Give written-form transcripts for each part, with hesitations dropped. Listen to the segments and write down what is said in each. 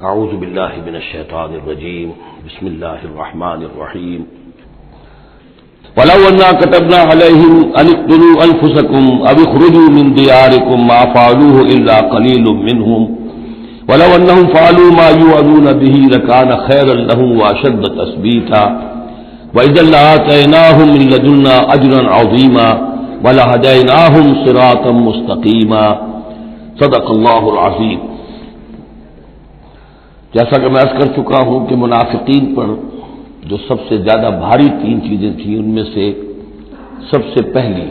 اعوذ باللہ من الشیطان الرجیم بسم اللہ الرحمن الرحیم وَلَوْ أَنَّا كَتَبْنَا عَلَيْهِمْ أَنِ اقْتُلُوا أَنفُسَكُمْ أَوِ اخْرُجُوا مِنْ دِيَارِكُمْ مَا فَعَلُوهُ إِلَّا قَلِيلٌ مِّنْهُمْ وَلَوْ أَنَّهُمْ فَعَلُوا مَا يُوعَظُونَ بِهِ لَكَانَ خَيْرًا لَّهُمْ وَأَشَدَّ تَثْبِيتًا وَإِذًا لَّآتَيْنَاهُمْ مِن لَّدُنَّا أَجْرًا عَظِيمًا وَلَهَدَيْنَاهُمْ صِرَاطًا مُّسْتَقِيمًا صدق اللہ العظیم۔ جیسا کہ میں عرض کر چکا ہوں کہ منافقین پر جو سب سے زیادہ بھاری تین چیزیں تھیں ان میں سے سب سے پہلی،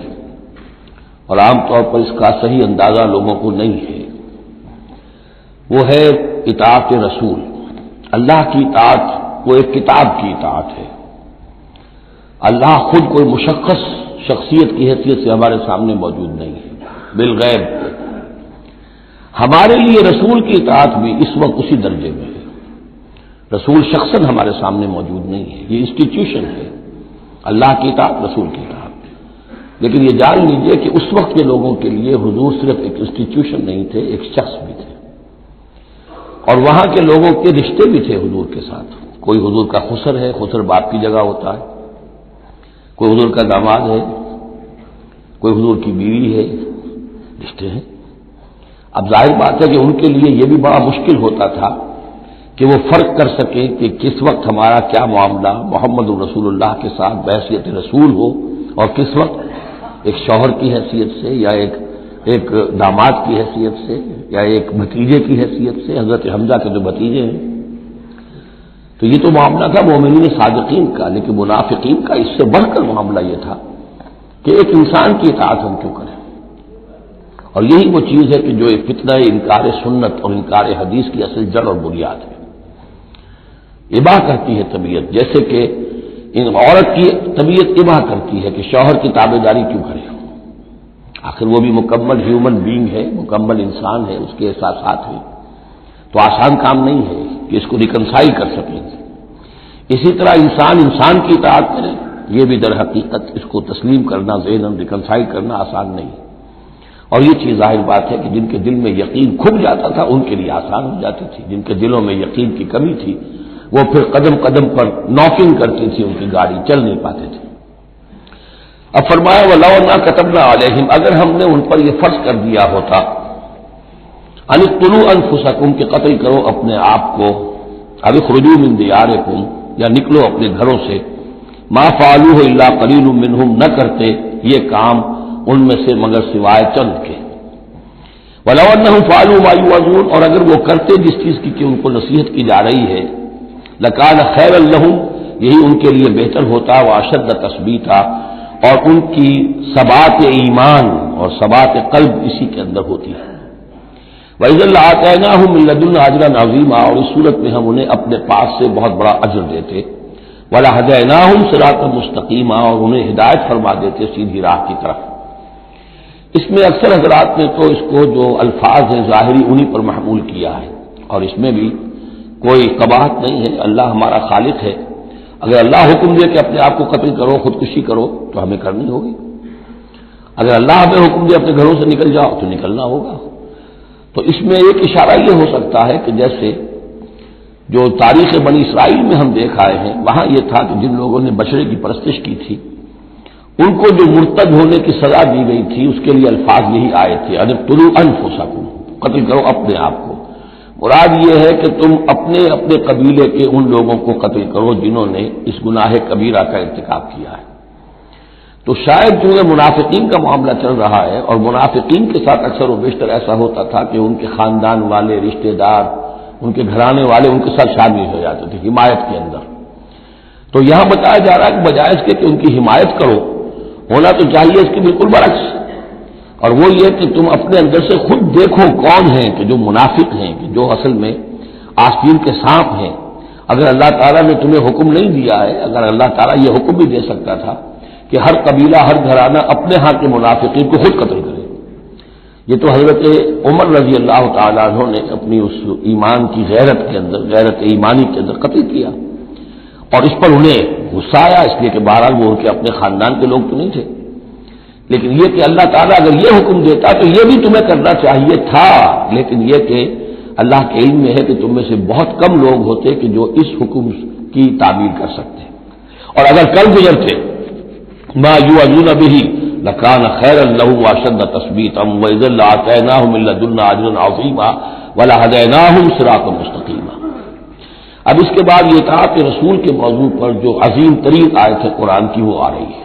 اور عام طور پر اس کا صحیح اندازہ لوگوں کو نہیں ہے، وہ ہے اطاعت رسول۔ اللہ کی اطاعت وہ ایک کتاب کی اطاعت ہے۔ اللہ خود کوئی مشخص شخصیت کی حیثیت سے ہمارے سامنے موجود نہیں ہے، بالغیب۔ ہمارے لیے رسول کی اطاعت بھی اس وقت اسی درجے میں ہے۔ رسول شخصاً ہمارے سامنے موجود نہیں ہے، یہ انسٹیٹیوشن ہے، اللہ کی اطاعت، رسول کی اطاعت۔ لیکن یہ جان لیجئے کہ اس وقت کے لوگوں کے لیے حضور صرف ایک انسٹیٹیوشن نہیں تھے، ایک شخص بھی تھے، اور وہاں کے لوگوں کے رشتے بھی تھے حضور کے ساتھ۔ کوئی حضور کا خسر ہے، خسر باپ کی جگہ ہوتا ہے، کوئی حضور کا داماد ہے، کوئی حضور کی بیوی ہے، رشتے ہیں۔ اب ظاہر بات ہے کہ ان کے لیے یہ بھی بڑا مشکل ہوتا تھا کہ وہ فرق کر سکیں کہ کس وقت ہمارا کیا معاملہ محمد رسول اللہ کے ساتھ بحیثیت رسول ہو، اور کس وقت ایک شوہر کی حیثیت سے، یا ایک داماد کی حیثیت سے، یا ایک بھتیجے کی حیثیت سے، حضرت حمزہ کے جو بھتیجے ہیں۔ تو یہ تو معاملہ تھا مومنین صادقین کا، لیکن منافقین کا اس سے بڑھ کر معاملہ یہ تھا کہ ایک انسان کی اطاعت ہم کیوں کریں۔ اور یہی وہ چیز ہے کہ جو ایک فتنہ انکار سنت اور انکار حدیث کی اصل جڑ اور بنیاد ہے۔ اباح کرتی ہے طبیعت، جیسے کہ عورت کی طبیعت اباح کرتی ہے کہ شوہر کی تابعداری کیوں کرے، آخر وہ بھی مکمل ہیومن بینگ ہے، مکمل انسان ہے، اس کے احساسات ہیں، تو آسان کام نہیں ہے کہ اس کو ریکنسائل کر سکیں۔ اسی طرح انسان کی اطاعت کرے، یہ بھی در حقیقت اس کو تسلیم کرنا، ذہناً ریکنسائل کرنا آسان نہیں۔ اور یہ چیز ظاہر بات ہے کہ جن کے دل میں یقین کھب جاتا تھا ان کے لیے آسان ہو جاتی تھی، جن کے دلوں میں یقین کی کمی تھی وہ پھر قدم قدم پر ناکنگ کرتی تھی، ان کی گاڑی چل نہیں پاتے تھے۔ اب فرمایا وَلَوْ أَنَّا كَتَبْنَا عَلَيْهِمْ، اگر ہم نے ان پر یہ فرض کر دیا ہوتا أَنِ اقْتُلُوا أَنفُسَكُمْ کہ قتل کرو اپنے آپ کو، أَوِ اخْرُجُوا مِن دِيَارِكُمْ یا نکلو اپنے گھروں سے، مَا فَعَلُوهُ إِلَّا قَلِيلٌ مِّنْهُمْ نہ کرتے یہ کام ان میں سے مگر سوائے چند کے۔ وَلَوْ أَنَّهُمْ فَعَلُوا مَا يُوعَظُونَ اور اگر وہ کرتے جس چیز کی کہ ان کو نصیحت کی جا رہی ہے، لَكَانَ خَيْرًا لَّهُمْ یہی ان کے لیے بہتر ہوتا، وَأَشَدَّ تَثْبِيتًا اور ان کی ثبات ایمان اور ثبات قلب اسی کے اندر ہوتی ہے۔ وَإِذًا لَّآتَيْنَاهُم مِّن لَّدُنَّا أَجْرًا عَظِيمًا اور اس صورت میں ہم انہیں اپنے پاس سے بہت بڑا اجر دیتے، وَلَهَدَيْنَاهُمْ صِرَاطًا مُّسْتَقِيمًا اور انہیں ہدایت فرما دیتے سیدھی راہ کی طرف۔ اس میں اکثر حضرات نے تو اس کو جو الفاظ ہیں ظاہری انہی پر محمول کیا ہے، اور اس میں بھی کوئی قباحت نہیں ہے، اللہ ہمارا خالق ہے، اگر اللہ حکم دے کہ اپنے آپ کو قتل کرو، خودکشی کرو تو ہمیں کرنی ہوگی، اگر اللہ ہمیں حکم دے اپنے گھروں سے نکل جاؤ تو نکلنا ہوگا۔ تو اس میں ایک اشارہ یہ ہو سکتا ہے کہ جیسے جو تاریخ بنی اسرائیل میں ہم دیکھ آئے ہیں، وہاں یہ تھا کہ جن لوگوں نے بچڑے کی پرستش کی تھی ان کو جو مرتد ہونے کی سزا دی گئی تھی اس کے لیے الفاظ یہی آئے تھے، أَنِ اقْتُلُوا أَنفُسَكُمْ قتل کرو اپنے آپ کو۔ مراد یہ ہے کہ تم اپنے قبیلے کے ان لوگوں کو قتل کرو جنہوں نے اس گناہ کبیرہ کا ارتکاب کیا ہے۔ تو شاید چونکہ منافقین کا معاملہ چل رہا ہے، اور منافقین کے ساتھ اکثر و بیشتر ایسا ہوتا تھا کہ ان کے خاندان والے، رشتہ دار، ان کے گھرانے والے ان کے ساتھ شامل ہو جاتے تھے حمایت کے اندر۔ تو یہاں بتایا جا رہا ہے کہ بجائے اس کے کہ ان کی حمایت کرو، ہونا تو چاہیے اس کے بالکل برعکس، اور وہ یہ کہ تم اپنے اندر سے خود دیکھو کون ہیں کہ جو منافق ہیں، کہ جو اصل میں آستین کے سانپ ہیں۔ اگر اللہ تعالیٰ نے تمہیں حکم نہیں دیا ہے، اگر اللہ تعالیٰ یہ حکم بھی دے سکتا تھا کہ ہر قبیلہ، ہر گھرانہ اپنے ہاں کے منافقین کو خود قتل کرے، یہ تو حضرت عمر رضی اللہ تعالیٰ عنہ نے اپنی اس ایمان کی غیرت کے اندر، غیرت ایمانی کے اندر قتل کیا، اور اس پر انہیں غصہ آیا، اس لیے کہ بہرحال وہ ان کے اپنے خاندان کے لوگ تو نہیں تھے، لیکن یہ کہ اللہ تعالیٰ اگر یہ حکم دیتا تو یہ بھی تمہیں کرنا چاہیے تھا، لیکن یہ کہ اللہ کے علم میں ہے کہ تم میں سے بہت کم لوگ ہوتے کہ جو اس حکم کی تعبیر کر سکتے، اور اگر کل گزرتے ما یوعظون بہ لکان خیرا لہم واشد تثبیتا واذا لآتیناہم من لدنا اجرا عظیما ولہدیناہم صراطا مستقیما۔ اب اس کے بعد یہ اطاعت رسول کے موضوع پر جو عظیم ترین آیت ہے قرآن کی وہ آ رہی ہے،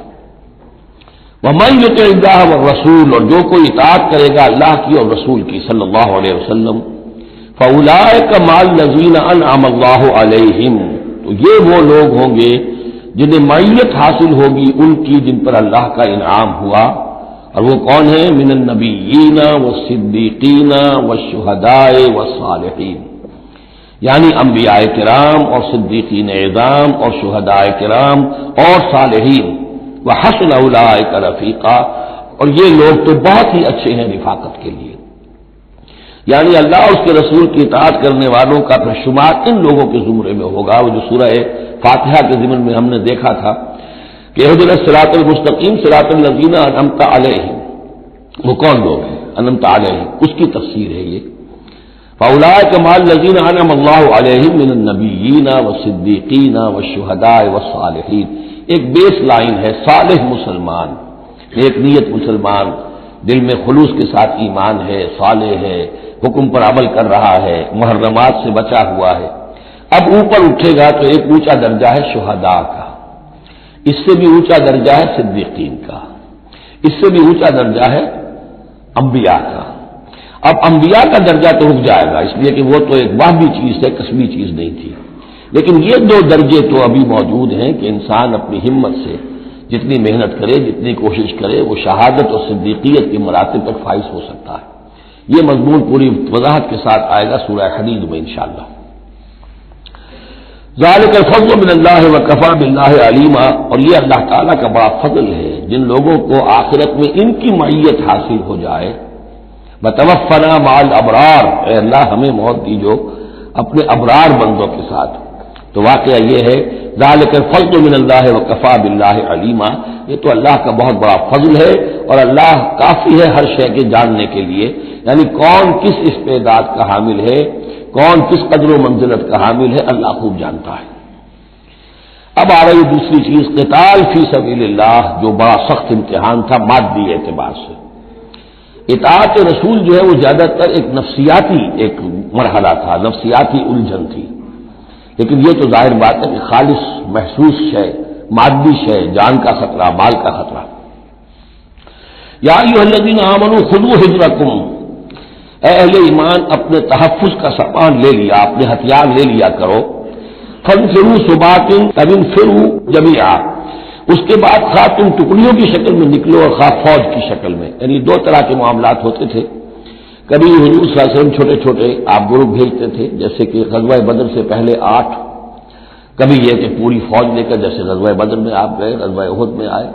وَمَن يُطِعِ اللَّهَ وَالرَّسُولَ، اور جو کوئی اطاعت کرے گا اللہ کی اور رسول کی صلی اللہ علیہ وسلم، فَأُولَٰئِكَ مَعَ الَّذِينَ أَنْعَمَ اللَّهُ عَلَيْهِمْ، تو یہ وہ لوگ ہوں گے جنہیں معیت حاصل ہوگی ان کی جن پر اللہ کا انعام ہوا، اور وہ کون ہیں؟ من النبیین والصدیقین والشہداء والصالحین، یعنی انبیاء کرام اور صدیقین اعظام اور شہداء کرام اور صالحین، وحسن اولئک رفیقا، اور یہ لوگ تو بہت ہی اچھے ہیں رفاقت کے لیے، یعنی اللہ اور اس کے رسول کی اطاعت کرنے والوں کا پھر شمار ان لوگوں کے زمرے میں ہوگا، وہ جو سورہ فاتحہ کے ضمن میں ہم نے دیکھا تھا کہ اہدنا الصراط المستقیم صراط الذین انعمت علیہم، وہ کون لوگ ہیں انعمت علیہم، اس کی تفسیر ہے یہ، فاولئک مع الذین انعم اللہ علیہم من النبیین والصدیقین والشہداء والصالحین، ایک بیس لائن ہے، صالح مسلمان، ایک نیت مسلمان، دل میں خلوص کے ساتھ ایمان ہے، صالح ہے، حکم پر عمل کر رہا ہے، محرمات سے بچا ہوا ہے۔ اب اوپر اٹھے گا تو ایک اونچا درجہ ہے شہداء کا، اس سے بھی اونچا درجہ ہے صدیقین کا، اس سے بھی اونچا درجہ ہے انبیاء کا۔ اب انبیاء کا درجہ تو رک جائے گا، اس لیے کہ وہ تو ایک واہبی چیز ہے، کسبی چیز نہیں تھی، لیکن یہ دو درجے تو ابھی موجود ہیں کہ انسان اپنی ہمت سے جتنی محنت کرے، جتنی کوشش کرے، وہ شہادت اور صدیقیت کے مراتب تک فائز ہو سکتا ہے۔ یہ مضمون پوری وضاحت کے ساتھ آئے گا سورہ حدید میں انشاءاللہ۔ ذالک الفضل من اللہ وکفی باللہ علیما، اور یہ اللہ تعالیٰ کا بڑا فضل ہے جن لوگوں کو آخرت میں ان کی معیت حاصل ہو جائے۔ وتوفنا مع الابرار، اے اللہ ہمیں موت دیجو اپنے ابرار بندوں کے ساتھ۔ تو واقعہ یہ ہے ذالک الفضل من اللہ وکفی باللہ علیما، یہ تو اللہ کا بہت بڑا فضل ہے اور اللہ کافی ہے ہر شے کے جاننے کے لیے، یعنی کون کس استعداد کا حامل ہے، کون کس قدر و منزلت کا حامل ہے، اللہ خوب جانتا ہے۔ اب آ رہی دوسری چیز، قتال فی سبیل اللہ، جو بڑا سخت امتحان تھا مادی اعتبار سے۔ اطاعت رسول جو ہے وہ زیادہ تر ایک نفسیاتی ایک مرحلہ تھا، نفسیاتی الجھن تھی، لیکن یہ تو ظاہر بات ہے کہ خالص محسوس شے، مادی شے، جان کا خطرہ، مال کا خطرہ۔ یا ایھا الذین آمنوا خذوا حذرکم، اے اہل ایمان اپنے تحفظ کا سامان لے لیا، اپنے ہتھیار لے لیا کرو۔ فانفروا ثبات او انفروا جمیعا، اس کے بعد خواہ تم ٹکڑیوں کی شکل میں نکلو اور خواہ فوج کی شکل میں، یعنی دو طرح کے معاملات ہوتے تھے۔ کبھی حضور صلی اللہ علیہ وسلم چھوٹے چھوٹے آپ گروپ بھیجتے تھے، جیسے کہ غزوہ بدر سے پہلے 8، کبھی یہ کہ پوری فوج لے کر جیسے غزوہ بدر میں آپ گئے، غزوہ احد میں آئے،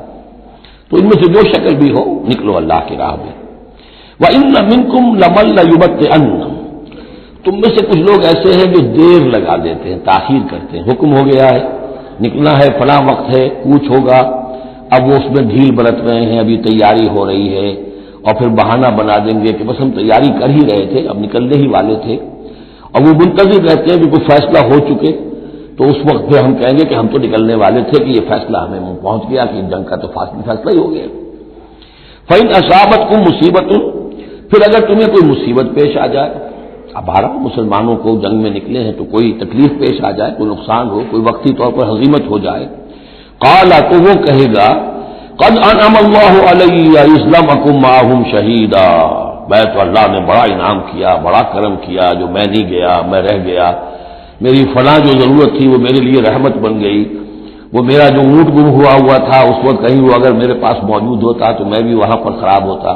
تو ان میں سے جو شکل بھی ہو نکلو اللہ کی راہ میں۔ وَإِنَّ مِنْكُمْ لَمَن لَّيُبَطِّئَنَّ، تم میں سے کچھ لوگ ایسے ہیں جو دیر لگا دیتے ہیں، تاخیر کرتے ہیں، حکم ہو گیا ہے نکلنا ہے، فلاں وقت ہے، کوچ ہوگا، اب وہ اس میں ڈھیل برت رہے ہیں، ابھی تیاری ہو رہی ہے، اور پھر بہانہ بنا دیں گے کہ بس ہم تیاری کر ہی رہے تھے، اب نکلنے ہی والے تھے، اور وہ منتظر رہتے ہیں کہ کوئی فیصلہ ہو چکے، تو اس وقت پھر ہم کہیں گے کہ ہم تو نکلنے والے تھے کہ یہ فیصلہ ہمیں پہنچ گیا کہ جنگ کا تو فیصلہ ہی ہو گیا۔ فَإِنْ أَصَابَتْكُمْ مُصِیبَةٌ، پھر اگر تمہیں کوئی مصیبت پیش آ جائے، اب بہرحال مسلمانوں کو جنگ میں نکلے ہیں تو کوئی تکلیف پیش آ جائے، کوئی نقصان ہو، کوئی وقتی طور پر ہزیمت ہو جائے، قال، تو وہ کہے گا قد انعم اللہ علی اذ لم اکن معہم شہیدا، میں تو اللہ نے بڑا انعام کیا، بڑا کرم کیا، جو میں نہیں گیا، میں رہ گیا، میری فلاں جو ضرورت تھی وہ میرے لیے رحمت بن گئی، وہ میرا جو اونٹ گم ہوا تھا اس وقت کہیں وہ اگر میرے پاس موجود ہوتا تو میں بھی وہاں پر خراب ہوتا،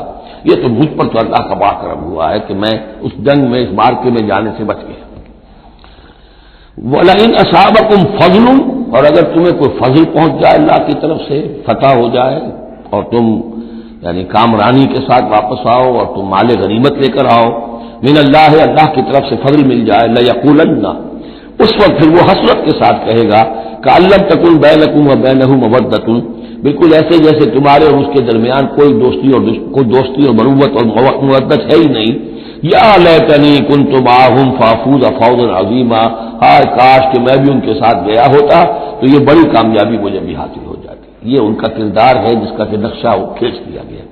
یہ تو مجھ پر تو اللہ کا بڑا کرم ہوا ہے کہ میں اس جنگ میں، اس مارکے میں جانے سے بچ گیا۔ وَلَئِنْ أَصَابَكُمْ فَضْلٌ، اور اگر تمہیں کوئی فضل پہنچ جائے اللہ کی طرف سے، فتح ہو جائے اور تم یعنی کامرانی کے ساتھ واپس آؤ اور تم مال غنیمت لے کر آؤ، من اللہ، اللہ کی طرف سے فضل مل جائے، لَيَقُولَنَّ، اس وقت پھر وہ حسرت کے ساتھ کہے گا کہ لَمْ تَكُنْ بَيْنَكُمْ وَبَيْنَهُ مَوَدَّةٌ، بالکل ایسے جیسے تمہارے اور اس کے درمیان کوئی دوستی اور مروت اور مودت ہے ہی نہیں، یا لیتنی کنت معہم فافوز فوزا عظیما، ہائے کاش کہ میں بھی ان کے ساتھ گیا ہوتا تو یہ بڑی کامیابی مجھے بھی حاصل ہو جاتی۔ یہ ان کا کردار ہے جس کا کہ نقشہ وہ کھینچ دیا گیا۔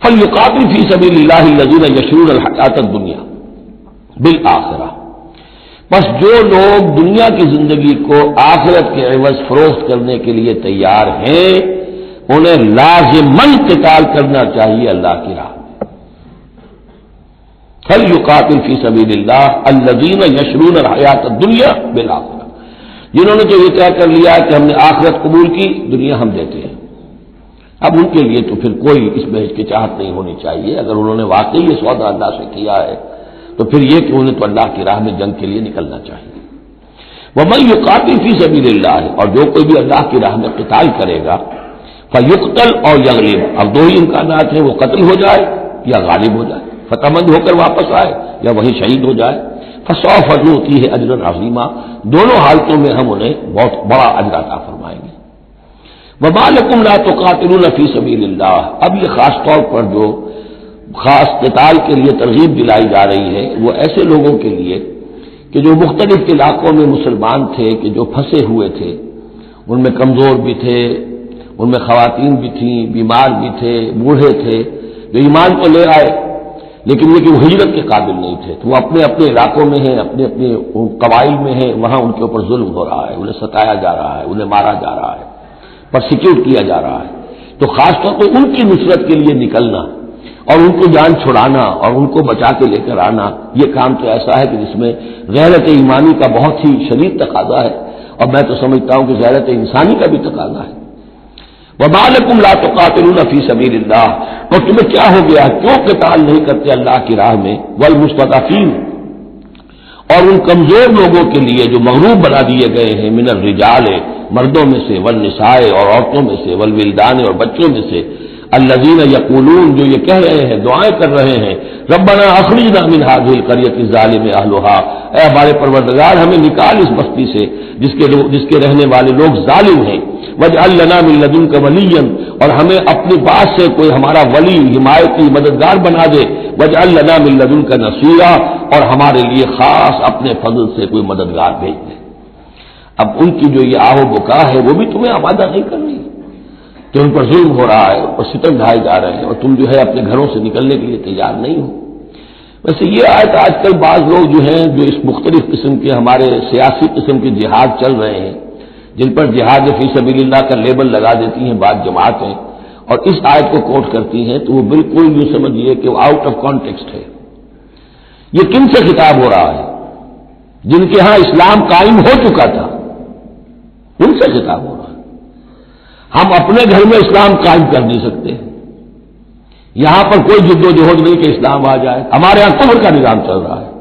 فلیقاتل فی سبیل اللہ الذین یشرون الحیاۃ الدنیا بالآخرہ، بس جو لوگ دنیا کی زندگی کو آخرت کے عوض فروخت کرنے کے لیے تیار ہیں انہیں لازماً قتال کرنا چاہیے اللہ کی راہ میں۔ فلیقاتل فی سبیل اللہ الذین یشرون الحیاۃ الدنیا بالآخرہ، جنہوں نے تو یہ طے کر لیا کہ ہم نے آخرت قبول کی، دنیا ہم دیتے ہیں۔ اب ان کے لیے تو پھر کوئی اس میں ہچکچاہٹ نہیں ہونی چاہیے، اگر انہوں نے واقعی یہ سودا اللہ سے کیا ہے تو پھر یہ کہ انہیں تو اللہ کی راہ میں جنگ کے لیے نکلنا چاہیے۔ وَمَن يُقَاتِلْ فِي سَبِيلِ اللَّهِ، اور جو کوئی بھی اللہ کی راہ میں قتال کرے گا، فَيُقْتَلْ أَوْ يَغْلِبْ، اب دو ہی امکانات ہیں، وہ قتل ہو جائے یا غالب ہو جائے، فتح مند ہو کر واپس آئے یا وہیں شہید ہو جائے۔ فَسَوْفَ نُؤْتِيهِ أَجْرًا عَظِيمًا، دونوں حالتوں میں ہم انہیں بہت بڑا اجر عطا فرمائیں گے۔ وَمَا لَكُمْ لَا تُقَاتِلُونَ فِي سَبِيلِ اللَّهِ، اب یہ خاص طور پر جو خاص قتال کے لیے ترغیب دلائی جا رہی ہے وہ ایسے لوگوں کے لیے کہ جو مختلف علاقوں میں مسلمان تھے، کہ جو پھنسے ہوئے تھے، ان میں کمزور بھی تھے، ان میں خواتین بھی تھیں، بیمار بھی تھے، بوڑھے تھے، جو ایمان تو لے آئے لیکن یہ کہ وہ ہجرت کے قابل نہیں تھے، تو وہ اپنے اپنے علاقوں میں ہیں، اپنے اپنے قبائل میں ہیں، وہاں ان کے اوپر ظلم ہو رہا ہے، انہیں ستایا جا رہا ہے، انہیں مارا جا رہا ہے، پرسیکیوٹ کیا جا رہا ہے، تو خاص طور پہ ان کی نصرت کے لیے نکلنا اور ان کو جان چھڑانا اور ان کو بچا کے لے کر آنا، یہ کام تو ایسا ہے کہ جس میں غیرت ایمانی کا بہت ہی شدید تقاضا ہے، اور میں تو سمجھتا ہوں کہ غیرت انسانی کا بھی تقاضا ہے۔ وَمَا لَكُمْ لَا تُقَاتِلُونَ فِي سَبِيلِ اللَّهِ، اور تمہیں کیا ہو گیا، کیوں قتال نہیں کرتے اللہ کی راہ میں؟ وَالْمُسْتَضْعَفِينَ، اور ان کمزور لوگوں کے لیے جو مغلوب بنا دیے گئے ہیں، من الرجال، مردوں میں سے، والنساء، اور عورتوں میں سے، والولدان، اور بچوں میں سے، الذین یقولون، جو یہ کہہ رہے ہیں، دعائیں کر رہے ہیں، ربنا اخرجنا من هذه القرية الظالم اهلها، اے ہمارے پروردگار ہمیں نکال اس بستی سے جس کے رہنے والے لوگ ظالم ہیں، واجعل لنا من لدنك وليا، اور ہمیں اپنے پاس سے کوئی ہمارا ولی، حمایتی، مددگار بنا دے، واجعل لنا من لدنك نصيرا، اور ہمارے لیے خاص اپنے فضل سے کوئی مددگار بھیج دے۔ اب ان کی جو یہ آہ و بکا ہے وہ بھی تمہیں آمادہ نہیں کر رہی کہ ان پر ظلم ہو رہا ہے، اور ستم ڈھائے جا رہے ہیں، اور تم جو ہے اپنے گھروں سے نکلنے کے لیے تیار نہیں ہو۔ ویسے یہ آیت آج کل بعض لوگ جو ہیں جو اس مختلف قسم کے ہمارے سیاسی قسم کے جہاد چل رہے ہیں، جن پر جہاد فی سبیل اللہ کا لیبل لگا دیتی ہیں بعض جماعتیں، اور اس آیت کو کوٹ کرتی ہیں، تو وہ بالکل یوں سمجھیے کہ وہ آؤٹ آف کانٹیکسٹ ہے۔ یہ کن سے خطاب ہو رہا ہے؟ جن کے ہاں اسلام قائم ہو چکا تھا، ان سے خطاب ہو رہا ہے۔ ہم اپنے گھر میں اسلام قائم کر نہیں سکتے، یہاں پر کوئی جد و جہد نہیں کہ اسلام آ جائے، ہمارے یہاں کفر کا نظام چل رہا ہے،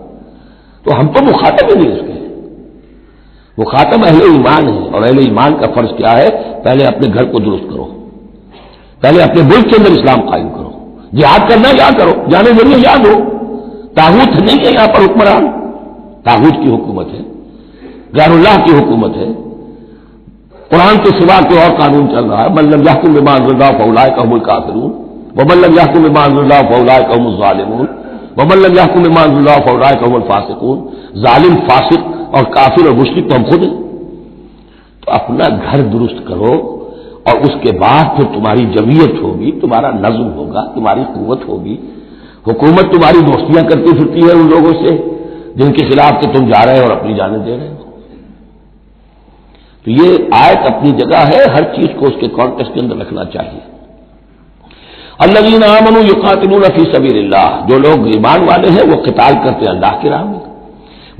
تو ہم تو مخاطب ہی نہیں اس کے۔ مخاطب اہل ایمان ہے، اور اہل ایمان کا فرض کیا ہے؟ پہلے اپنے گھر کو درست کرو، پہلے اپنے ملک کے اندر اسلام قائم کرو، جہاد کرنا یا کرو، جانے ضرور یاد ہو، طاغوت نہیں ہے یہاں پر حکمران، طاغوت کی حکومت ہے، غیر اللہ کی حکومت ہے، قرآن کے سوا کوئی اور قانون چل رہا ہے۔ من لم يحكم بما انزل الله فاولئك هم الكافرون ومن لم يحكم بما انزل الله فاولئك هم الظالمون ومن لم يحكم بما انزل الله فاولئك هم الفاسقون، ظالم، فاسق اور کافر اور مشرک تو ہم خود ہیں۔ تو اپنا گھر درست کرو، اور اس کے بعد پھر تمہاری جمعیت ہوگی، تمہارا نظم ہوگا، تمہاری قوت ہوگی۔ حکومت تمہاری دوستیاں کرتی پھرتی ہے ان لوگوں سے جن کے خلاف کہ تم جا رہے ہو اور اپنی جانیں دے رہے ہو۔ تو یہ آیت اپنی جگہ ہے، ہر چیز کو اس کے کانٹیکسٹ کے اندر رکھنا چاہیے۔ الذین آمنوا یقاتلون فی سبیل اللہ، جو لوگ ایمان والے ہیں وہ قتال کرتے ہیں اللہ کی راہ میں۔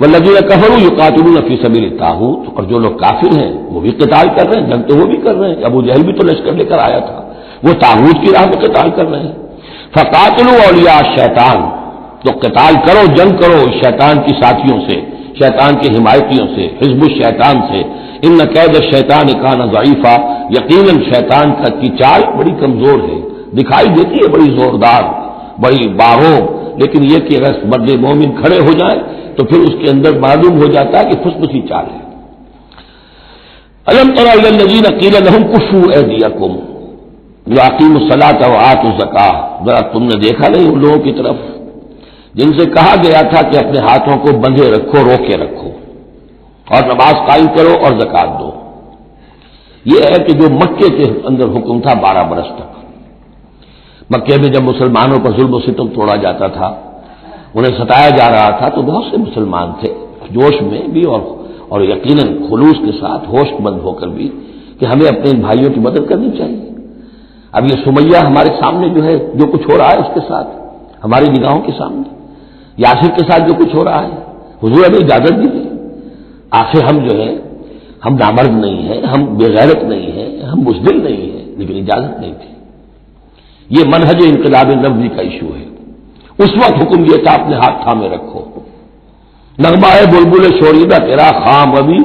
والذین کفروا یقاتلون فی سبیل الطاغوت، اور جو لوگ کافر ہیں وہ بھی قتال کر رہے ہیں، جنگ تو وہ بھی کر رہے ہیں۔ ابو جہل بھی تو لشکر لے کر آیا تھا، وہ طاغوت کی راہ میں قتال کر رہے ہیں۔ فقاتلوا اولیاء الشیطان، تو قتال کرو، جنگ کرو شیطان کی ساتھیوں سے، شیطان کے حمایتیوں سے، حزب الشیطان سے۔ ان قید الشیطان کان ضعیفا، یقیناً شیطان کی چال بڑی کمزور ہے، دکھائی دیتی ہے بڑی زوردار، بڑی باغوں، لیکن یہ کہ اگر مرد مومن کھڑے ہو جائیں تو پھر اس کے اندر معلوم ہو جاتا ہے کہ پھسپسی چال ہے۔ الم تر الی الذین قیل لهم کفوا ایدیکم یقیموا الصلاۃ وآتوا الزکاۃ، ذرا تم نے دیکھا نہیں ان لوگوں کی طرف جن سے کہا گیا تھا کہ اپنے ہاتھوں کو بندھے رکھو، روکے رکھو، اور نماز قائم کرو اور زکات دو۔ یہ ہے کہ جو مکے کے اندر حکم تھا 12 برس تک۔ مکے میں جب مسلمانوں پر ظلم و ستم توڑا جاتا تھا، انہیں ستایا جا رہا تھا، تو بہت سے مسلمان تھے جوش میں بھی اور یقیناً خلوص کے ساتھ ہوش مند ہو کر بھی کہ ہمیں اپنے ان بھائیوں کی مدد کرنی چاہیے۔ اب یہ سمیہ ہمارے سامنے جو ہے، جو کچھ ہو رہا ہے اس کے ساتھ، ہماری نگاہوں کے سامنے یاسر کے ساتھ جو کچھ ہو رہا ہے، حضور ہمیں اجازت دیجیے۔ آخر ہم جو ہے، ہم نامرد نہیں ہیں، ہم بے غیرت نہیں ہیں، ہم بزدل نہیں ہیں، لیکن اجازت نہیں تھی۔ یہ منہج انقلاب نبوی کا ایشو ہے۔ اس وقت حکم یہ تھا اپنے ہاتھ تھامے رکھو، نغمہ ہے بلبل شوریدہ تیرا خام ابھی،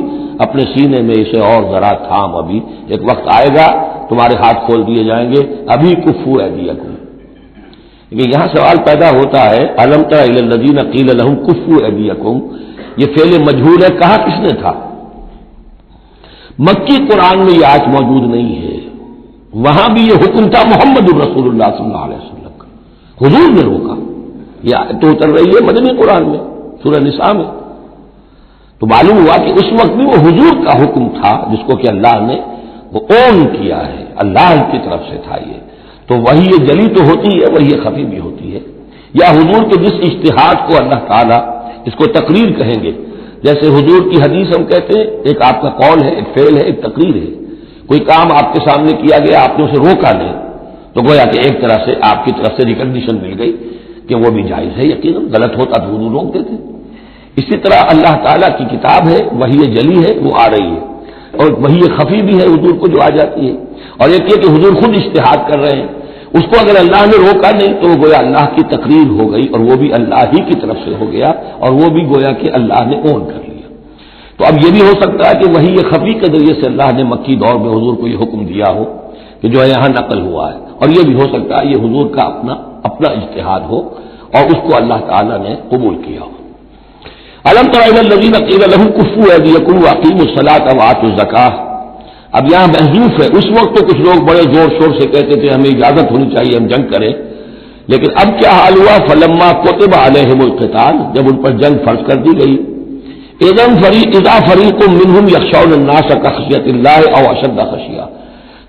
اپنے سینے میں اسے اور ذرا تھام ابھی، ایک وقت آئے گا تمہارے ہاتھ کھول دیے جائیں گے، ابھی کفو ایدیکم۔ لیکن یہاں سوال پیدا ہوتا ہے، الم تر الی الذین قیل لہم کفو ایدیکم، یہ فعل مجہول ہے، کہا کس نے تھا؟ مکی قرآن میں یہ آیت موجود نہیں ہے، وہاں بھی یہ حکم تھا محمد الرسول اللہ صلی اللہ علیہ وسلم کا، حضور نے روکا۔ یہ آیت تو اتر رہی ہے مدنی قرآن میں، سورہ نساء میں، تو معلوم ہوا کہ اس وقت بھی وہ حضور کا حکم تھا جس کو کہ اللہ نے وہ اون کیا ہے، اللہ کی طرف سے تھا یہ۔ تو وہی یہ جلی تو ہوتی ہے، وہی یہ خفی بھی ہوتی ہے، یا حضور کے جس اجتہاد کو اللہ تعالیٰ اس کو تقریر کہیں گے، جیسے حضور کی حدیث ہم کہتے ہیں، ایک آپ کا قول ہے، ایک فعل ہے، ایک تقریر ہے۔ کوئی کام آپ کے سامنے کیا گیا، آپ نے اسے روکا نہیں، تو گویا کہ ایک طرح سے آپ کی طرف سے ریکگنیشن مل گئی کہ وہ بھی جائز ہے، یقیناً غلط ہوتا تو حضور روک دیتے۔ اسی طرح اللہ تعالیٰ کی کتاب ہے، وہی جلی ہے، وہ آ رہی ہے، اور وہی خفی بھی ہے حضور کو جو آ جاتی ہے، اور ایک یہ کہ حضور خود اجتہاد کر رہے ہیں، اس کو اگر اللہ نے روکا نہیں تو وہ گویا اللہ کی تقریر ہو گئی، اور وہ بھی اللہ ہی کی طرف سے ہو گیا، اور وہ بھی گویا کہ اللہ نے اون کر لیا۔ تو اب یہ بھی ہو سکتا ہے کہ وہی یہ خفی کے ذریعے سے اللہ نے مکی دور میں حضور کو یہ حکم دیا ہو کہ جو ہے یہاں نقل ہوا ہے، اور یہ بھی ہو سکتا ہے یہ حضور کا اپنا اجتہاد ہو اور اس کو اللہ تعالیٰ نے قبول کیا ہو۔ الم تر الی الذین قیل لہم کفوا ایدیکم واقیموا الصلاۃ وآتوا الزکاۃ، اب یہاں محذوف ہے۔ اس وقت تو کچھ لوگ بڑے زور شور سے کہتے تھے ہمیں اجازت ہونی چاہیے ہم جنگ کریں، لیکن اب کیا حال ہوا؟ فلما کتب علیہم القتال، جب ان پر جنگ فرض کر دی گئی، اذا فریق منہم یخشون الناس کخشیۃ اللہ او اشد خشیہ،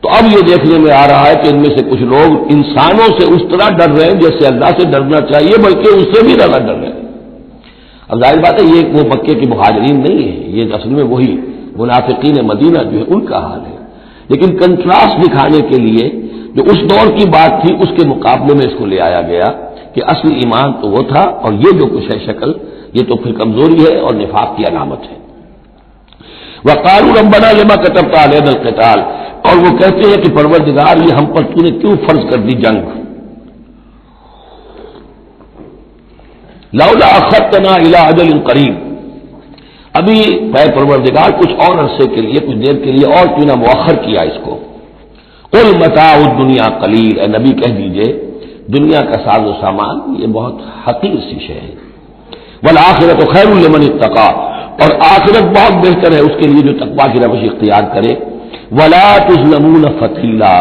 تو اب یہ دیکھنے میں آ رہا ہے کہ ان میں سے کچھ لوگ انسانوں سے اس طرح ڈر رہے ہیں جیسے اللہ سے ڈرنا چاہیے، بلکہ اس سے بھی زیادہ ڈر رہے ہیں۔ اب ظاہر بات ہے یہ وہ مکے کے مہاجرین نہیں ہے، یہ اصل میں وہی منافقین مدینہ جو ہے ان کا حال ہے، لیکن کنٹراسٹ دکھانے کے لیے جو اس دور کی بات تھی اس کے مقابلے میں اس کو لے آیا گیا کہ اصل ایمان تو وہ تھا، اور یہ جو کچھ ہے شکل، یہ تو پھر کمزوری ہے اور نفاق کی علامت ہے۔ وقالوا ربنا لما كتبت علينا القتال، اور وہ کہتے ہیں کہ پروردگار یہ ہم پر تو نے کیوں فرض کر دی جنگ، لولا اخرتنا الى اجل قریب، ابھی اے پروردگار کچھ اور عرصے کے لیے، کچھ دیر کے لیے اور کیوں نہ مؤخر کیا اس کو۔ قل متاع الدنیا قلیل، اے نبی کہہ دیجئے دنیا کا ساز و سامان یہ بہت حقیر سی شے ہے، والآخرۃ خیر لمن اتقى، اور آخرت بہت بہتر ہے اس کے لیے جو تقویٰ کی روش اختیار کرے، ولا تظلمون فتیلا،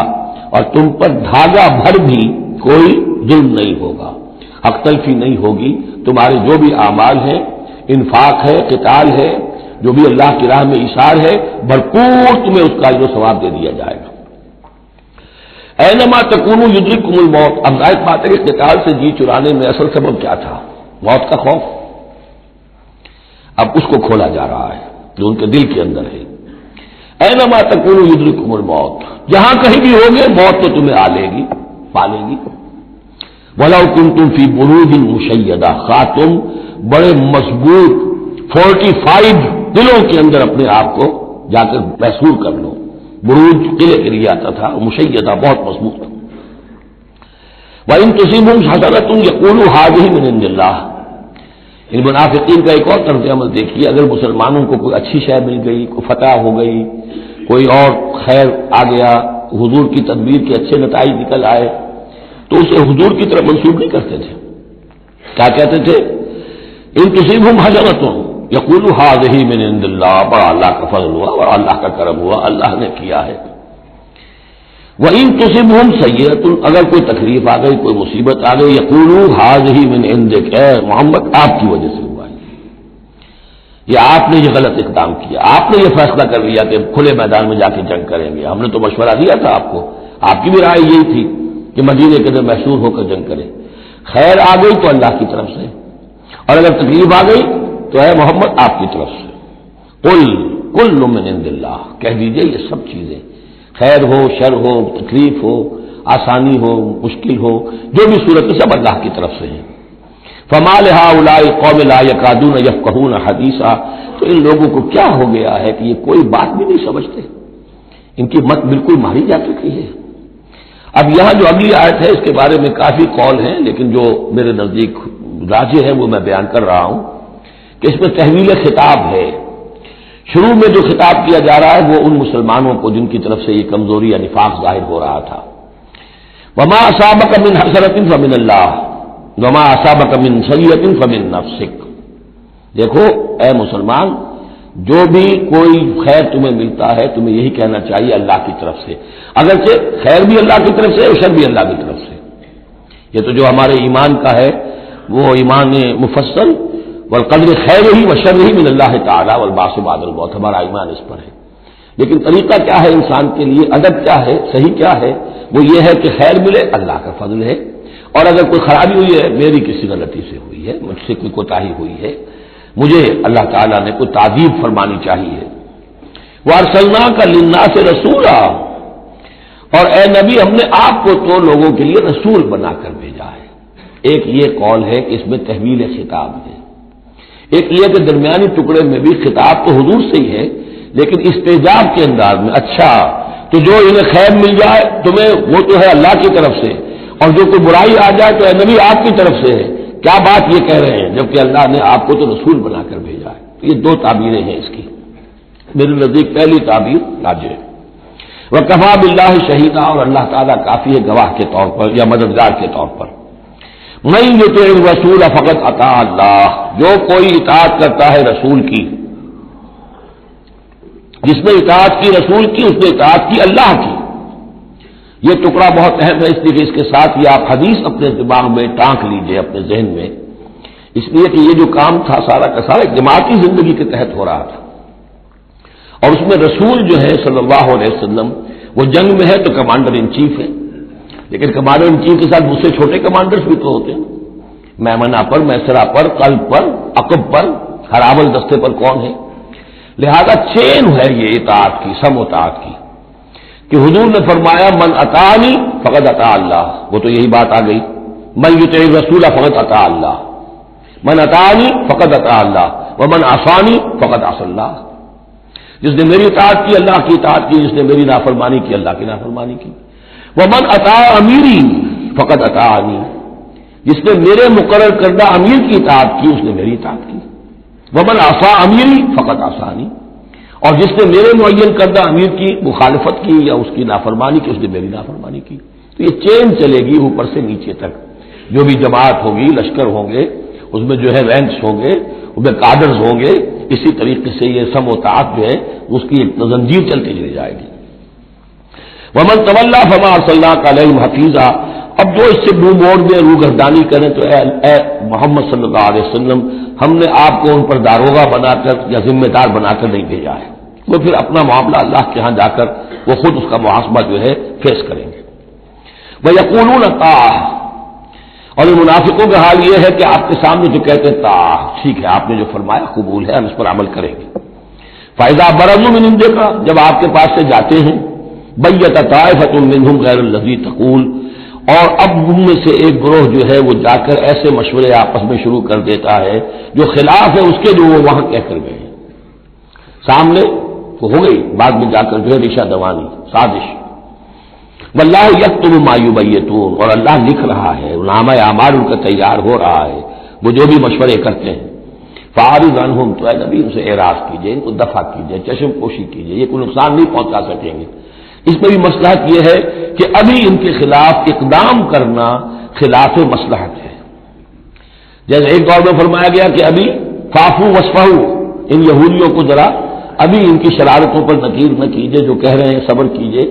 اور تم پر دھاگا بھر بھی کوئی ظلم نہیں ہوگا، حق تلفی نہیں ہوگی، تمہارے جو بھی اعمال ہیں، انفاق ہے، قتال ہے، جو بھی اللہ کی راہ میں ایثار ہے، بھرپور تمہیں اس کا اجر و ثواب دے دیا جائے گا۔ اینما تکونوا یدرککم الموت، اب ظاہر بات ہے کہ قتال سے جی چرانے میں اصل سبب کیا تھا؟ موت کا خوف، اب اس کو کھولا جا رہا ہے جو ان کے دل کے اندر ہے۔ اینما تکونوا یدرککم الموت، جہاں کہیں بھی ہوگے موت تو تمہیں آ لے گی، پالے گی۔ وَلَوْ كُنْتُمْ فِي بُرُوجٍ مُشَيَّدَةٍ، خواہ تم بڑے مضبوط 45 قلعوں کے اندر اپنے آپ کو جا کر محصور کر لو، بروج قلعے کے لیے آتا تھا، مشیدہ بہت مضبوط۔ وَإِن تُصِبْهُمْ حَسَنَةٌ يَقُولُوا هَٰذِهِ مِنْ عِندِ اللَّهِ، ان منافقین کا ایک اور طرز عمل دیکھیے، اگر مسلمانوں کو کوئی اچھی شے مل گئی، کوئی فتح ہو گئی، کوئی اور خیر آ گیا، حضور کی تدبیر کے اچھے نتائج نکل آئے، تو اسے حضور کی طرف منسوب نہیں کرتے تھے، کیا کہتے تھے؟ ان تصیبہم حسنۃ یقولوا ھذہ من عند اللہ، بڑا اللہ کا فضل ہوا اور اللہ کا کرم ہوا، اللہ نے کیا ہے۔ وَإِن تُصِبْهُمْ سَيِّئَةٌ، اگر کوئی تکلیف آ گئی، کوئی مصیبت آ گئی، یقولوا هَٰذِهِ مِنْ عِندِكَ، اے محمد آپ کی وجہ سے ہوا ہے، یہ آپ نے یہ غلط اقدام کیا، آپ نے یہ فیصلہ کر لیا کہ کھلے میدان میں جا کے جنگ کریں گے، ہم نے تو مشورہ دیا تھا آپ کو، آپ کی بھی رائے یہی تھی کہ مدینے کے اندر محشور ہو کر جنگ کریں، خیر آ گئی تو اللہ کی طرف سے، اور اگر تکلیف آ گئی تو اے محمد آپ کی طرف سے، قل کل من عند اللہ، کہہ دیجئے یہ سب چیزیں، خیر ہو، شر ہو، تکلیف ہو، آسانی ہو، مشکل ہو، جو بھی صورت ہے سب اللہ کی طرف سے ہیں۔ فما لہؤلاء قوم لا یکادون یفقهون حدیثا، تو ان لوگوں کو کیا ہو گیا ہے کہ یہ کوئی بات بھی نہیں سمجھتے، ان کی مت بالکل ماری جا چکی ہے۔ اب یہاں جو اگلی آیت ہے اس کے بارے میں کافی قول ہیں، لیکن جو میرے نزدیک راجح ہے وہ میں بیان کر رہا ہوں کہ اس میں تحویل خطاب ہے۔ شروع میں جو خطاب کیا جا رہا ہے وہ ان مسلمانوں کو جن کی طرف سے یہ کمزوری یا نفاق ظاہر ہو رہا تھا۔ وما اصابک من حسنۃ فمن اللہ وما اصابک من سیئۃ فمن نفسک، دیکھو اے مسلمان، جو بھی کوئی خیر تمہیں ملتا ہے تمہیں یہی کہنا چاہیے اللہ کی طرف سے، اگرچہ خیر بھی اللہ کی طرف سے اور شر بھی اللہ کی طرف سے۔ یہ تو جو ہمارے ایمان کا ہے وہ ایمان مفصل، والقدر خیرہ وشرہ من اللہ تعالی والبعث بعد الموت، ہمارا ایمان اس پر ہے۔ لیکن طریقہ کیا ہے انسان کے لیے، ادب کیا ہے، صحیح کیا ہے، وہ یہ ہے کہ خیر ملے اللہ کا فضل ہے، اور اگر کوئی خرابی ہوئی ہے میری کسی غلطی سے ہوئی ہے، مجھ سے کوئی کوتاہی ہوئی ہے، مجھے اللہ تعالیٰ نے کوئی تعذیب فرمانی چاہیے۔ وَأَرْسَلْنَاكَ لِلنَّاسِ رَسُولًا، اور اے نبی ہم نے آپ کو تو لوگوں کے لیے رسول بنا کر بھیجا ہے۔ ایک یہ قول ہے کہ اس میں تحویل خطاب ہے، ایک یہ کہ درمیانی ٹکڑے میں بھی خطاب تو حضور سے ہی ہے لیکن استعجاب کے انداز میں، اچھا تو جو انہیں خیر مل جائے تمہیں وہ تو ہے اللہ کی طرف سے، اور جو کوئی برائی آ جائے تو اے نبی آپ کی طرف سے ہے، کیا بات یہ کہہ رہے ہیں جبکہ اللہ نے آپ کو تو رسول بنا کر بھیجا ہے۔ یہ دو تعبیریں ہیں اس کی، میرے نزدیک پہلی تعبیر راجح ہے، وَكَفَىٰ بِاللَّهِ شَهِيدًا، اور اللہ تعالیٰ کافی ہے گواہ کے طور پر یا مددگار کے طور پر۔ مَن يُطِعِ الرَّسُولَ فَقَدْ أَطَاعَ اللَّهَ، جو کوئی اطاعت کرتا ہے رسول کی، جس نے اطاعت کی رسول کی اس نے اطاعت کی اللہ کی۔ یہ ٹکڑا بہت اہم ہے، اس لیے کہ اس کے ساتھ یہ آپ حدیث اپنے دماغ میں ٹانک لیجئے اپنے ذہن میں، اس لیے کہ یہ جو کام تھا سارا کا سارا جماعتی زندگی کے تحت ہو رہا تھا، اور اس میں رسول جو ہے صلی اللہ علیہ وسلم وہ جنگ میں ہے تو کمانڈر ان چیف ہے، لیکن کمانڈر ان چیف کے ساتھ دوسرے چھوٹے کمانڈرز بھی تو ہوتے ہیں، میمنہ پر، میسرہ پر، قلب پر، عقب پر، ہر اول دستے پر کون ہے، لہذا چین ہے یہ اطاعت کی، سم اطاعت کی، کہ حضور نے فرمایا من اطاعنی فقد اطاع اللہ، وہ تو یہی بات آ گئی، من یطع الرسول فقد اطاع اللہ، من اطاعنی فقد اطاع اللہ ومن عصانی فقد عصى اللہ، جس نے میری اطاعت کی اللہ کی اطاعت کی، جس نے میری نافرمانی کی اللہ کی نافرمانی کی، ومن اطاع امیری فقد اطاعنی، جس نے میرے مقرر کردہ امیر کی اطاعت کی اس نے میری اطاعت کی، ومن عصى امیری فقد عصانی، اور جس نے میرے معین کردہ امیر کی مخالفت کی یا اس کی نافرمانی کی اس نے میری نافرمانی کی۔ تو یہ چین چلے گی اوپر سے نیچے تک، جو بھی جماعت ہوگی، لشکر ہوں گے، اس میں جو ہے رینکس ہوں گے، اس میں کادرز ہوں گے، اسی طریقے سے یہ سم و طاعت جو ہے اس کی ایک زنجیر چلتی چلی جائے گی۔ ومن تولی فما ارسلناک علیہم حفیظا، اب جو اس سے منہ موڑ دیں، روگردانی کریں تو اے محمد صلی اللہ علیہ وسلم ہم نے آپ کو ان پر داروغہ بنا کر یا ذمہ دار بنا کر نہیں بھیجا ہے، وہ پھر اپنا معاملہ اللہ کے ہاں جا کر وہ خود اس کا محاسبہ جو ہے فیس کریں گے۔ وَيَقُولُونَ طَاعَةٌ، اور یہ منافقوں کا حال یہ ہے کہ آپ کے سامنے جو کہتے ہیں طاعہ، ٹھیک ہے آپ نے جو فرمایا قبول ہے، ہم اس پر عمل کریں گے۔ فَإِذَا بَرَزُوا مِنْ عِنْدِكَ، جب آپ کے پاس سے جاتے ہیں، بَيَّتَ طَائِفَةٌ مِّنْهُمْ غَيْرَ الَّذِي تَقُولُ، اور اب ان میں سے ایک گروہ جو ہے وہ جا کر ایسے مشورے آپس میں شروع کر دیتا ہے جو خلاف ہے اس کے جو وہ وہاں کہہ کر گئے ہیں، سامنے تو ہو گئی، بعد میں جا کر جو ہے رشا دوانی، سازش۔ واللہ یکتب ما یبیتون، اور اللہ لکھ رہا ہے، نامہ اعمال ان کا تیار ہو رہا ہے، وہ جو بھی مشورے کرتے ہیں۔ فاعرض عنہم، تو اے نبی ان سے اعراض کیجئے، ان کو دفع کیجئے، چشم پوشی کیجئے، یہ کوئی نقصان نہیں پہنچا سکیں گے۔ اس میں بھی مصلحت یہ ہے کہ ابھی ان کے خلاف اقدام کرنا خلاف مصلحت ہے، جیسے ایک دور میں فرمایا گیا کہ ابھی فاعفوا واصفحوا، ان یہودیوں کو ذرا ابھی ان کی شرارتوں پر نکیر نہ کیجئے، جو کہہ رہے ہیں صبر کیجئے،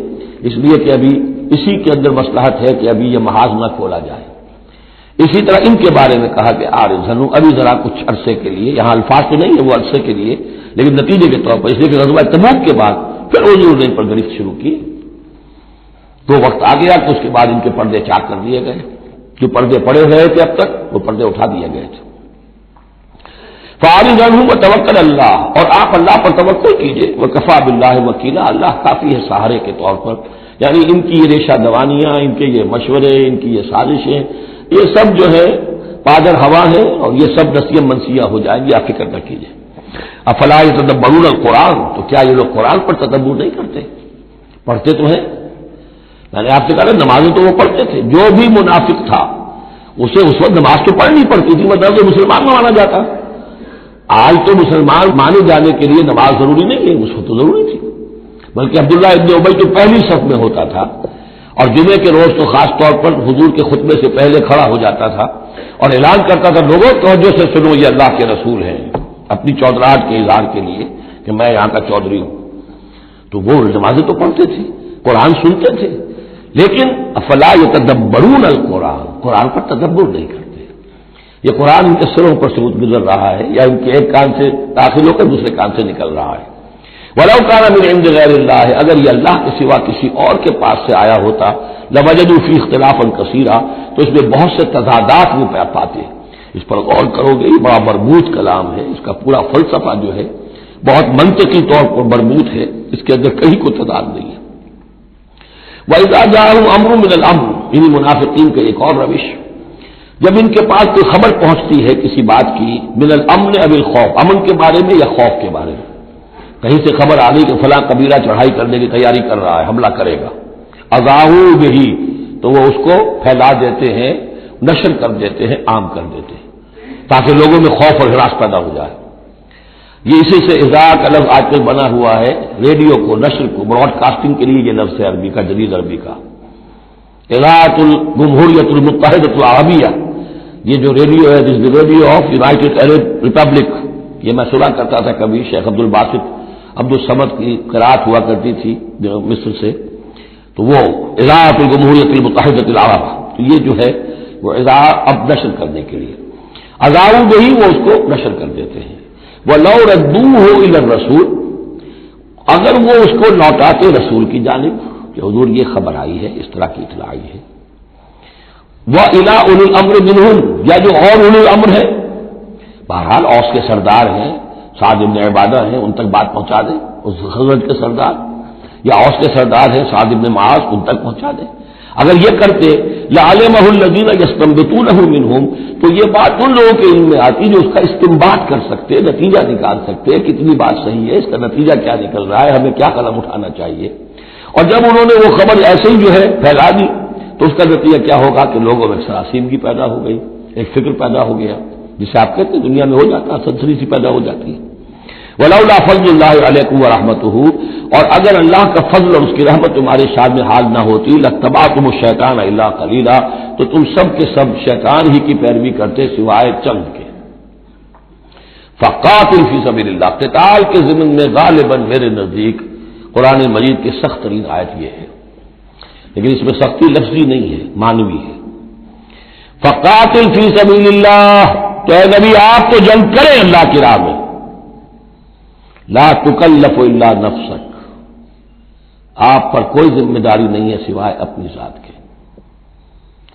اس لیے کہ ابھی اسی کے اندر مصلحت ہے کہ ابھی یہ محاذ نہ کھولا جائے۔ اسی طرح ان کے بارے میں کہا کہ آرزنو، ابھی ذرا کچھ عرصے کے لیے، یہاں الفاظ تو نہیں ہے وہ عرصے کے لیے، لیکن نتیجے کے طور پر اس لیے کہ غزوہ تبوک کے بعد پھر حضور نے ان پر گرفت شروع کی، تو وقت آ گیا کہ اس کے بعد ان کے پردے چاک کر دیے گئے، جو پردے پڑے ہوئے تھے اب تک وہ پردے اٹھا دیے گئے تھے۔ فارغ عنہم وتوکل اللہ، اور آپ اللہ پر توکل کیجئے، وکفی باللہ وکیلا، اللہ کافی ہے سہارے کے طور پر، یعنی ان کی یہ ریشہ دوانیاں، ان کے یہ مشورے، ان کی یہ سازشیں، یہ سب جو ہے پادر ہوا ہے اور یہ سب نسیہ منسیہ ہو جائیں گی، آپ فکر نہ کیجئے۔ افلا یتدبرون القرآن، تو کیا یہ لوگ قرآن پر تدبر نہیں کرتے؟ پڑھتے تو ہیں، میں نے آپ سے کہا نمازیں تو وہ پڑھتے تھے، جو بھی منافق تھا اسے اس وقت نماز تو پڑھنی پڑتی تھی، مطلب کہ مسلمان نہ مانا جاتا۔ آج تو مسلمان مانے جانے کے لیے نماز ضروری نہیں ہے، اس وقت تو ضروری تھی، بلکہ عبداللہ ابن ابی تو پہلی صف میں ہوتا تھا، اور جمعے کے روز تو خاص طور پر حضور کے خطبے سے پہلے کھڑا ہو جاتا تھا اور اعلان کرتا تھا، لوگوں توجہ سے سنو، یہ اللہ کے رسول ہیں، اپنی چودراہٹ کے اظہار کے لیے کہ میں یہاں کا چودھری ہوں۔ تو وہ نمازیں تو پڑھتے تھے، قرآن سنتے تھے، لیکن افلا یتدبرون القرآن، قرآن پر تدبر نہیں کرتے۔ یہ قرآن ان کے سروں پر سے گزر رہا ہے، یا ان کے ایک کان سے داخل ہو کر دوسرے کان سے نکل رہا ہے۔ وَلَوْ كَانَ مِنْ عِنْدِ غَيْرِ اللَّهِ، اگر یہ اللہ کے سوا کسی اور کے پاس سے آیا ہوتا، لَوَجَدُوا فِيهِ اخْتِلَافًا كَثِيرًا، تو اس میں بہت سے تضادات وہ پاتے۔ اس پر غور کرو گے، یہ بڑا مربوط کلام ہے، اس کا پورا فلسفہ جو ہے بہت منطقی طور پر مربوط ہے، اس کے اندر کہیں کوئی تضاد نہیں ہے۔ وَإِذَا جَاءَهُمْ أَمْرٌ مِّنَ الْأَمْرِ، یعنی منافقین کا ایک اور روش، جب ان کے پاس کوئی خبر پہنچتی ہے کسی بات کی، من الامن او الخوف، امن کے بارے میں یا خوف کے بارے میں، کہیں سے خبر آ گئی کہ فلاں قبیلہ چڑھائی کرنے کی تیاری کر رہا ہے، حملہ کرے گا، اذاعوا بہ، تو وہ اس کو پھیلا دیتے ہیں، نشر کر دیتے ہیں، عام کر دیتے ہیں، تاکہ لوگوں میں خوف اور ہراس پیدا ہو جائے۔ یہ اسی سے اذاع کا لفظ آج کل بنا ہوا ہے، ریڈیو کو، نشر کو، براڈ کاسٹنگ کے لیے یہ لفظ ہے عربی کا، جدید عربی کا، اذاعۃ الجمہوریۃ المتحدہ العربیہ، یہ جو ریڈیو ہے، this radio of United Arab republic, یہ میں سنا کرتا تھا کبھی، شیخ عبد الباسط عبد الصمد کی قرات ہوا کرتی تھی مصر سے، تو وہ اذاعۃ الجمہوریۃ المتحدہ العرب، تو یہ جو ہے وہ اذاعہ اب نشر کرنے کے لیے، اذاعوا بہ، وہ اس کو نشر کر دیتے ہیں۔ وَلَوْ رَدُّوهُ إِلَى الرَّسُولِ، اگر وہ اس کو لوٹاتے رسول کی جانب کہ حضور یہ خبر آئی ہے، اس طرح کی اطلاع آئی ہے، وَإِلَىٰ أُولِي الْأَمْرِ مِنْهُمْ، یا جو اور اولی الامر ہے، بہرحال اوس کے سردار ہیں، سعد بن عبادہ ہیں، ان تک بات پہنچا دیں، اس خزرج کے سردار، یا اوس کے سردار ہیں سعد بن معاذ، ان تک پہنچا دیں۔ اگر یہ کرتے لَعَلِمَهُ الَّذِينَ يَسْتَنبِطُونَهُ مِنْهُمْ، تو یہ بات ان لوگوں کے علم میں آتی جو اس کا استنباط کر سکتے، نتیجہ نکال سکتے، کتنی بات صحیح ہے، اس کا نتیجہ کیا نکل رہا ہے، ہمیں کیا قدم اٹھانا چاہیے۔ اور جب انہوں نے وہ خبر ایسے ہی جو ہے پھیلا دی، تو اس کا نتیجہ کیا ہوگا کہ لوگوں میں سراسیمگی پیدا ہو گئی، ایک فکر پیدا ہو گیا، جسے آپ کہتے ہیں دنیا میں ہو جاتا ہے، سنسنی سی پیدا ہو جاتی ہے۔ وَلَوْلَا فَضْلُ اللَّهِ عَلَيْكُمْ وَرَحْمَتُهُ، اور اگر اللہ کا فضل اور اس کی رحمت تمہارے شان میں حال نہ ہوتی، لَاتَّبَعْتُمُ الشَّيْطَانَ إِلَّا قَلِيلًا، تو تم سب کے سب شیطان ہی کی پیروی کرتے سوائے چند کے۔ فَقَاتِلْ فِي سَبِيلِ اللَّهِ، قتال کے ضمن میں غالباً میرے نزدیک قرآن مجید کی سخت ترین آیت یہ ہے، لیکن اس میں سختی لفظی نہیں ہے، معنوی ہے۔ فَقَاتِلْ فِي سَبِيلِ اللَّهِ، تو اے نبی آپ تو جنگ کریں اللہ کی راہ میں، لا تکلف الا نفسک، آپ پر کوئی ذمہ داری نہیں ہے سوائے اپنی ذات کے۔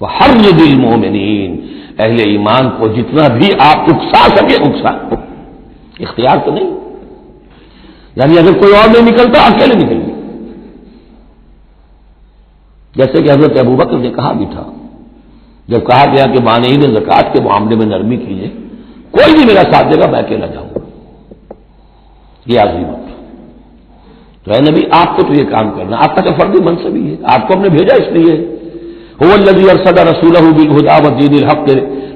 وحرض المؤمنین، اہل ایمان کو جتنا بھی آپ اکسا سکے اکسا، اختیار تو نہیں، یعنی اگر کوئی اور نہیں نکلتا اکیلے نکلیے، جیسے کہ حضرت ابوبکر نے کہا بھی تھا جب کہا گیا کہ مانعین زکوٰۃ کے معاملے میں نرمی کیجیے، کوئی بھی میرا ساتھ دے گا میں اکیلا جاؤں گا، یہ عظیمت۔ تو اے نبی آپ کو تو یہ کام کرنا، آپ کا تو فردی منصب ہی ہے، آپ کو ہم نے بھیجا اس لیے، هو الذی ارسل رسولہ بالہدی ودین الحق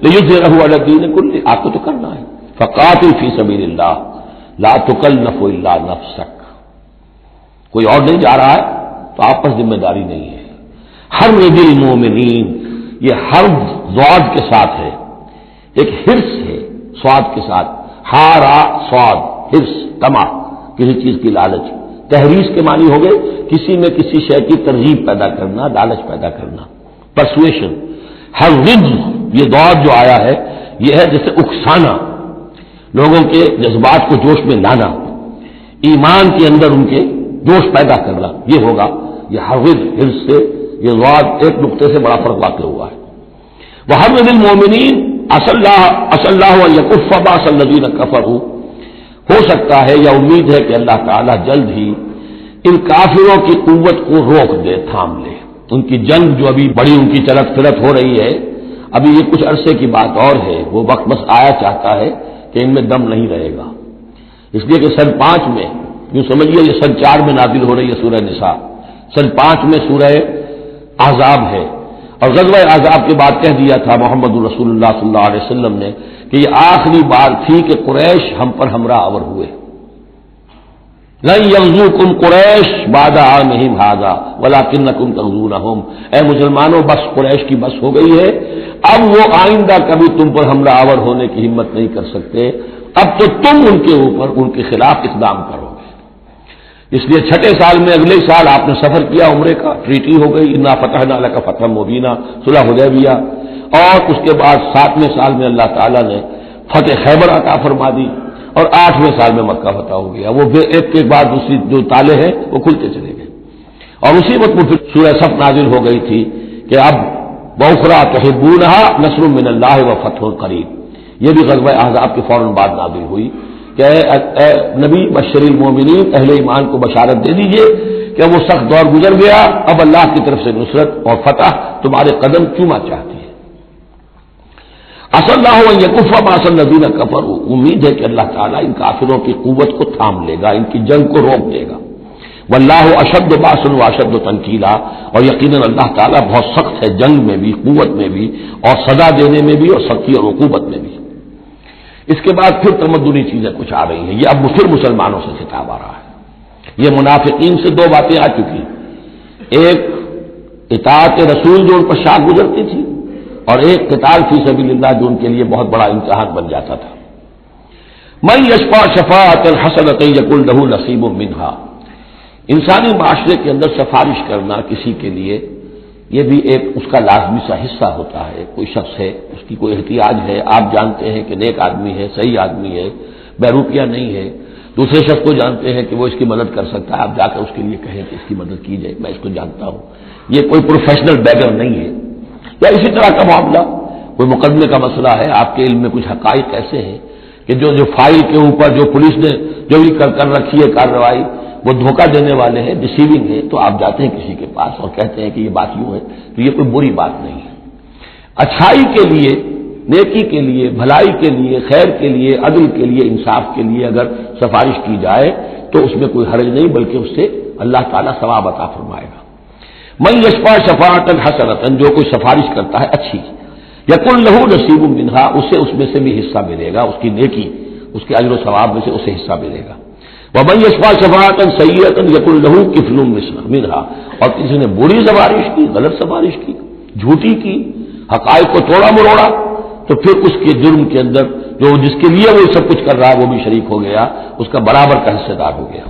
لیظہرہ علی الدین کلہ، آپ کو تو کرنا ہے۔ فقاتل فی سبیل اللہ لا تکلف الا نفسک، کوئی اور نہیں جا رہا ہے تو آپ پر ذمہ داری نہیں ہے۔ حرض المؤمنین، یہ حرض ضاد کے ساتھ ہے، ایک حرص ہے سواد کے ساتھ، ہارا سواد، حرص طمع، کسی چیز کی لالچ، تحریش کے معنی ہو گئے کسی میں کسی شے کی ترغیب پیدا کرنا، لالچ پیدا کرنا، پرسویشن. حرض، یہ دور جو آیا ہے یہ ہے جیسے اکسانا، لوگوں کے جذبات کو جوش میں لانا، ایمان کے اندر ان کے جوش پیدا کرنا، یہ ہوگا. یہ حرض سے یہ ضاد ایک نقطے سے بڑا فرق واقع ہوا ہے. وحرض المومنین اللہ یکف باس الذین کفروا، ہو سکتا ہے یا امید ہے کہ اللہ تعالیٰ جلد ہی ان کافروں کی قوت کو روک دے، تھام لے. ان کی جنگ جو ابھی بڑی ان کی چلت پھرت ہو رہی ہے، ابھی یہ کچھ عرصے کی بات اور ہے، وہ وقت بس آیا چاہتا ہے کہ ان میں دم نہیں رہے گا. اس لیے کہ سن 5 میں، یوں سمجھیے یہ سن 4 میں نازل ہو رہی ہے سورہ نساء، سن 5 میں سورہ احزاب ہے، اور غزوہ احزاب کے بعد کہہ دیا تھا محمد رسول اللہ صلی اللہ علیہ وسلم نے کہ یہ آخری بار تھی کہ قریش ہم پر ہمراہ آور ہوئے. لن یغزوکم قریش بعد عامہم ھذا ولکنکم تغزونہم، اے مسلمانوں بس قریش کی بس ہو گئی ہے، اب وہ آئندہ کبھی تم پر حملہ آور ہونے کی ہمت نہیں کر سکتے، اب تو تم ان کے اوپر ان کے خلاف اقدام کرو گے. اس لیے 6 سال میں اگلے سال آپ نے سفر کیا عمرے کا، ٹریٹی ہو گئی، انا فتحنا لک فتحا مبینا، صلح حدیبیہ، اور اس کے بعد 7ویں سال میں اللہ تعالیٰ نے فتح خیبر عطا فرما دی، اور 8ویں سال میں مکہ فتح ہو گیا. وہ ایک کے بعد دوسری جو تالے ہیں وہ کھلتے چلے گئے، اور اسی وقت وہ پھر سورہ صف نازل ہو گئی تھی کہ اب وَأُخْرَىٰ تُحِبُّونَهَا نَصْرٌ مِّنَ اللَّهِ وَفَتْحٌ قَرِيبٌ. یہ بھی غزوہ احزاب کے فوراً بعد نازل ہوئی کہ اے نبی بشر المومنین، اہل ایمان کو بشارت دے دیجئے کہ وہ سخت دور گزر گیا، اب اللہ کی طرف سے نصرت اور فتح تمہارے قدم چوما چاہتی ہے. عسى اللہ ان یکف باس الذین کفروا، امید ہے کہ اللہ تعالیٰ ان کافروں کی قوت کو تھام لے گا، ان کی جنگ کو روک دے گا. واللہ اشد باس واشد تنکیلا، اور یقیناً اللہ تعالیٰ بہت سخت ہے جنگ میں بھی، قوت میں بھی، اور سزا دینے میں بھی، اور سختی اور عقوبت میں بھی. اس کے بعد پھر تمدنی چیزیں کچھ آ رہی ہیں، یہ اب پھر مسلمانوں سے خطاب آ رہا ہے. یہ منافقین سے 2 باتیں آ چکی، ایک اطاعت رسول جو ان پر شاخ گزرتی تھی، اور ایک قتال فی سبیل اللہ جو ان کے لیے بہت بڑا امتحان بن جاتا تھا. من یشفع شفاعۃ حسنۃ یکن لہ نصیب منہا، انسانی معاشرے کے اندر سفارش کرنا کسی کے لیے یہ بھی ایک اس کا لازمی سا حصہ ہوتا ہے. کوئی شخص ہے، اس کی کوئی احتیاج ہے، آپ جانتے ہیں کہ نیک آدمی ہے، صحیح آدمی ہے، بیروپیہ نہیں ہے، دوسرے شخص کو جانتے ہیں کہ وہ اس کی مدد کر سکتا ہے، آپ جا کر اس کے لیے کہیں کہ اس کی مدد کی جائے، میں اس کو جانتا ہوں، یہ کوئی پروفیشنل بیگر نہیں ہے. یا اسی طرح کا معاملہ، کوئی مقدمے کا مسئلہ ہے، آپ کے علم میں کچھ حقائق ایسے ہیں کہ جو فائل کے اوپر جو پولیس نے جو بھی کر رکھی ہے کارروائی، وہ دھوکہ دینے والے ہیں، ڈسیونگ ہے، تو آپ جاتے ہیں کسی کے پاس اور کہتے ہیں کہ یہ بات یوں ہے، تو یہ کوئی بری بات نہیں ہے. اچھائی کے لیے، نیکی کے لیے، بھلائی کے لیے، خیر کے لیے، عدل کے لیے، انصاف کے لیے اگر سفارش کی جائے تو اس میں کوئی حرج نہیں، بلکہ اس سے اللہ تعالیٰ ثواب عطا فرمائے گا. من یشفع شفاعۃ حسنۃ، جو کوئی سفارش کرتا ہے اچھی، یکن لہ نصیب منہا، اسے اس میں سے بھی حصہ ملے گا، اس کی نیکی، اس کے اجر و ثواب میں سے اسے حصہ ملے گا. ومن یشفع شفاعۃ سیئۃ یکن لہ کفل منہا، اور کسی نے بری سفارش کی، غلط سفارش کی، جھوٹی کی، حقائق کو توڑا مروڑا، تو پھر اس کے جرم کے اندر جو جس کے لیے وہ سب کچھ کر رہا ہے وہ بھی شریک ہو گیا، اس کا برابر کا حصہ دار ہو گیا.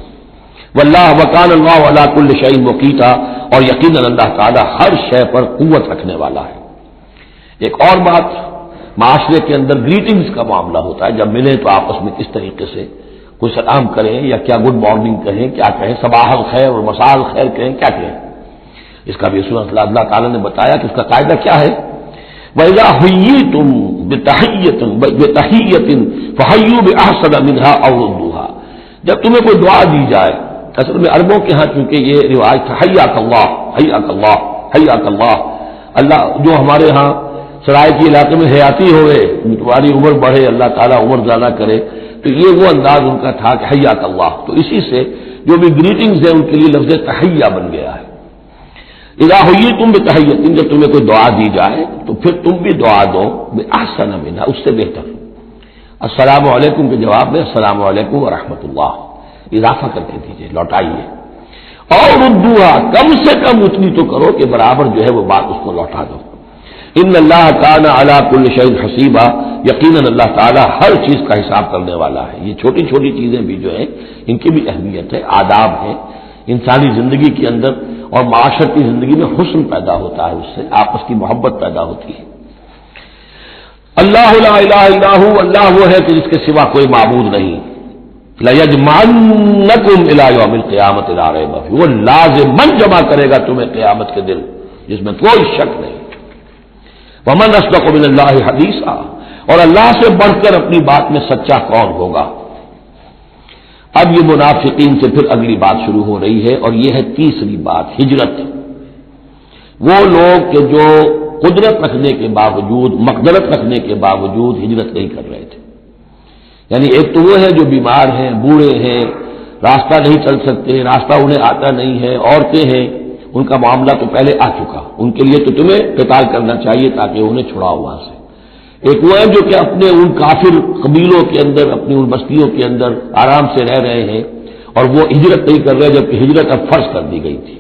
واللہ وکان اللہ علی کل شیء مقیتا، اور یقیناً اللہ تعالیٰ ہر شے پر قوت رکھنے والا ہے. ایک اور بات، معاشرے کے اندر گریٹنگز کا معاملہ ہوتا ہے، جب ملیں تو آپس میں کس طریقے سے کوئی سلام کریں، یا کیا گڈ مارننگ کہیں، کیا کہیں، صباح الخیر اور مساء الخیر کہیں، کیا کہیں. اس کا بھی سورۃ اللہ تعالیٰ نے بتایا کہ اس کا قاعدہ کیا ہے. وَإِذَا حُيِّيتُم بِتَحِيَّةٍ فَحَيُّوا بِأَحْسَنَ مِنْهَا أَوْ رُدُّوهَا، جب تمہیں کوئی دعا دی جائے، اصل میں عربوں کے ہاں چونکہ یہ رواج تھا حیاک اللہ حیاک اللہ حیاک اللہ، اللہ جو ہمارے ہاں سرائے کے علاقے میں حیاتی ہوئے، تمہاری عمر بڑھے، اللہ تعالیٰ عمر زیادہ کرے، تو یہ وہ انداز ان کا تھا کہ حیاک اللہ. تو اسی سے جو بھی گریٹنگز ہیں ان کے لیے لفظ تحیہ بن گیا ہے. اذا حییتم بتحیۃ، جب تمہیں کوئی دعا دی جائے تو پھر تم بھی دعا دو بأحسن منہا، اس سے بہتر. السلام علیکم کے جواب میں السلام علیکم ورحمۃ اللہ اضافہ کر کے دیجیے، لوٹائیے. اور ردوہا، کم سے کم اتنی تو کرو کہ برابر جو ہے وہ بات اس کو لوٹا دو. ان اللہ کان علی کل شیء حسیبا، یقیناً اللہ تعالیٰ ہر چیز کا حساب کرنے والا ہے. یہ چھوٹی چھوٹی چیزیں بھی جو ہیں ان کی بھی اہمیت ہے، آداب ہے. انسانی زندگی کے اندر اور معاشرتی زندگی میں حسن پیدا ہوتا ہے، اس سے آپس کی محبت پیدا ہوتی ہے. اللہ لا الہ الا ہو، اللہ وہ ہے کہ جس کے سوا کوئی معبود نہیں. لَيَجْمَعَنَّكُمْ إِلَىٰ يَوْمِ الْقِيَامَةِ لَا رَيْبَ فِيهِ، وہ لازماً جمع کرے گا تمہیں قیامت کے دن جس میں کوئی شک نہیں. وَمَنْ أَصْدَقُ مِنَ اللَّهِ حَدِيثًا، اور اللہ سے بڑھ کر اپنی بات میں سچا کون ہوگا. اب یہ منافقین سے پھر اگلی بات شروع ہو رہی ہے، اور یہ ہے تیسری بات، ہجرت. وہ لوگ کہ جو قدرت رکھنے کے باوجود، مقدرت رکھنے کے باوجود ہجرت نہیں کر رہے تھے. یعنی ایک تو وہ ہے جو بیمار ہیں، بوڑھے ہیں، راستہ نہیں چل سکتے، راستہ انہیں آتا نہیں ہے، عورتیں ہیں، ان کا معاملہ تو پہلے آ چکا، ان کے لیے تو تمہیں قتال کرنا چاہیے تاکہ انہیں چھڑاؤ وہاں سے. ایک وہ ہے جو کہ اپنے ان کافر قبیلوں کے اندر، اپنی ان بستیوں کے اندر آرام سے رہ رہے ہیں اور وہ ہجرت نہیں کر رہے، جبکہ ہجرت اب فرض کر دی گئی تھی.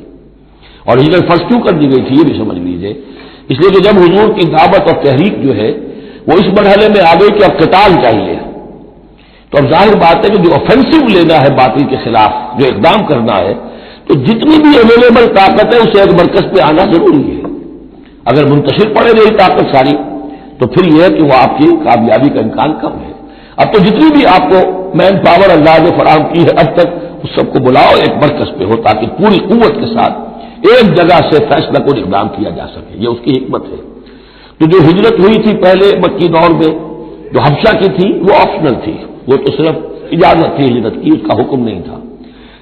اور ہجرت فرض کیوں کر دی گئی تھی یہ بھی سمجھ لیجیے. اس لیے کہ جب حضور کی دعوت اور تحریک جو ہے وہ اس مرحلے میں آ گئی کہ اب قتال چاہیے، تو اب ظاہر بات ہے کہ جو آفینسو لینا ہے باطل کے خلاف، جو اقدام کرنا ہے، تو جتنی بھی اویلیبل طاقت ہے اسے ایک مرکز پہ آنا ضروری ہے. اگر منتشر پڑے گی طاقت ساری تو پھر یہ ہے کہ وہ آپ کی کامیابی کا امکان کم ہے. اب تو جتنی بھی آپ کو مین پاور اللہ نے فراہم کی ہے اب تک، اس سب کو بلاؤ ایک مرکز پہ ہو تاکہ پوری قوت کے ساتھ ایک جگہ سے فیصلہ کو اقدام کیا جا سکے. یہ اس کی حکمت ہے. تو جو ہجرت ہوئی تھی پہلے مکی دور میں، جو حبشہ کی تھی، وہ آپشنل تھی، وہ تو صرف اجازت تھی ہجرت کی، اس کا حکم نہیں تھا.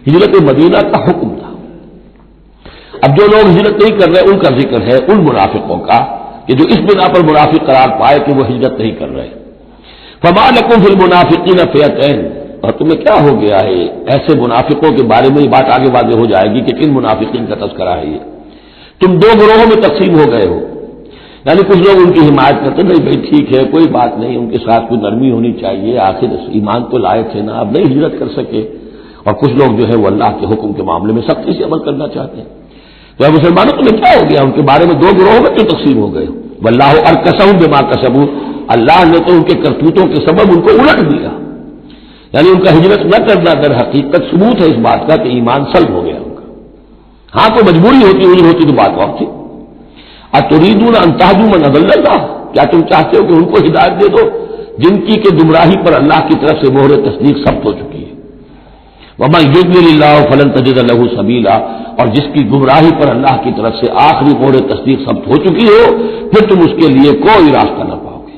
ہجرت مدینہ کا حکم تھا. اب جو لوگ ہجرت نہیں کر رہے ان کا ذکر ہے ان منافقوں کا کہ جو اس بنا پر منافق قرار پائے کہ وہ ہجرت نہیں کر رہے. فما لکم فی المنافقین فئتین، اور تمہیں کیا ہو گیا ہے ایسے منافقوں کے بارے میں. یہ بات آگے واضح ہو جائے گی کہ کن منافقین کا تذکرہ ہے یہ. تم دو گروہوں میں تقسیم ہو گئے ہو. یعنی کچھ لوگ ان کی حمایت کرتے نہیں، بھائی ٹھیک ہے کوئی بات نہیں، ان کے ساتھ کوئی نرمی ہونی چاہیے، آخر ایمان تو لائے تھے نا، اب نہیں ہجرت کر سکے. اور کچھ لوگ جو ہے وہ اللہ کے حکم کے معاملے میں سختی سے عمل کرنا چاہتے ہیں. تو اب مسلمانوں تمہیں کیا ہو گیا؟ ان کے بارے میں دو گروہوں میں کیوں تقسیم ہو گئے؟ واللہ ارکسہم بما کسبوا، اللہ نے تو ان کے کرتوتوں کے سبب ان کو الٹ دیا. یعنی ان کا ہجرت نہ کرنا در حقیقت ثبوت ہے اس بات کا کہ ایمان سلب ہو گیا ان کا. ہاں تو مجبوری ہوتی ہوتی تو بات اور تھی. اتریدون ان تهدوا من اضل اللہ، کیا تم چاہتے ہو کہ ان کو ہدایت دے دو جن کی کہ گمراہی پر اللہ کی طرف سے مہر تصدیق ثبت ہو چکی ہے. ومن یضلل اللہ فلن تجد له سبیلا، اور جس کی گمراہی پر اللہ کی طرف سے آخری مہر تصدیق ثبت ہو چکی ہو پھر تم اس کے لیے کوئی راستہ نہ پاؤ گے.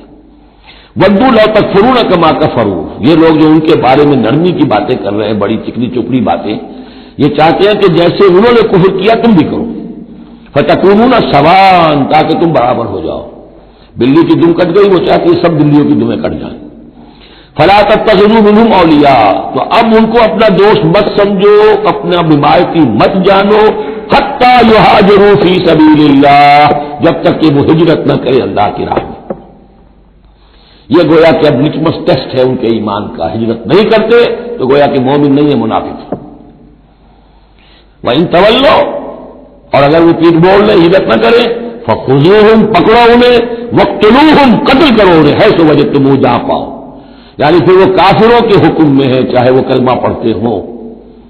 ودوا لو تکفرون کما کفروا، یہ لوگ جو ان کے بارے میں نرمی کی باتیں کر رہے ہیں، بڑی چکنی چپڑی باتیں، یہ چاہتے ہیں کہ جیسے انہوں نے کفر کیا تم بھی کرو. فتکونون سواء، تاکہ تم برابر ہو جاؤ. بلی کی دم کٹ گئی، وہ چاہتی ہے سب بلیوں کی دمیں کٹ جائیں. فلا تتخذوا منهم اولیاء، تو اب ان کو اپنا دوست مت سمجھو، اپنا حمایتی مت جانو. حتی یہاجروا فی سبیل اللہ، جب تک کہ وہ ہجرت نہ کرے اللہ کی راہ میں. یہ گویا کہ اب لٹمس ٹیسٹ ہے ان کے ایمان کا. ہجرت نہیں کرتے تو گویا کہ مومن نہیں ہے، منافق. وَإِن تَوَلَّوْا، اور اگر وہ پیٹ موڑ لیں، ہجرت نہ کریں، فَخُذُوهُمْ، پکڑو انہیں، وَاقْتُلُوهُمْ، قتل کرو انہیں، حیث وجدتموہ، جہاں پاؤ. یعنی پھر وہ کافروں کے حکم میں ہے چاہے وہ کلمہ پڑھتے ہوں،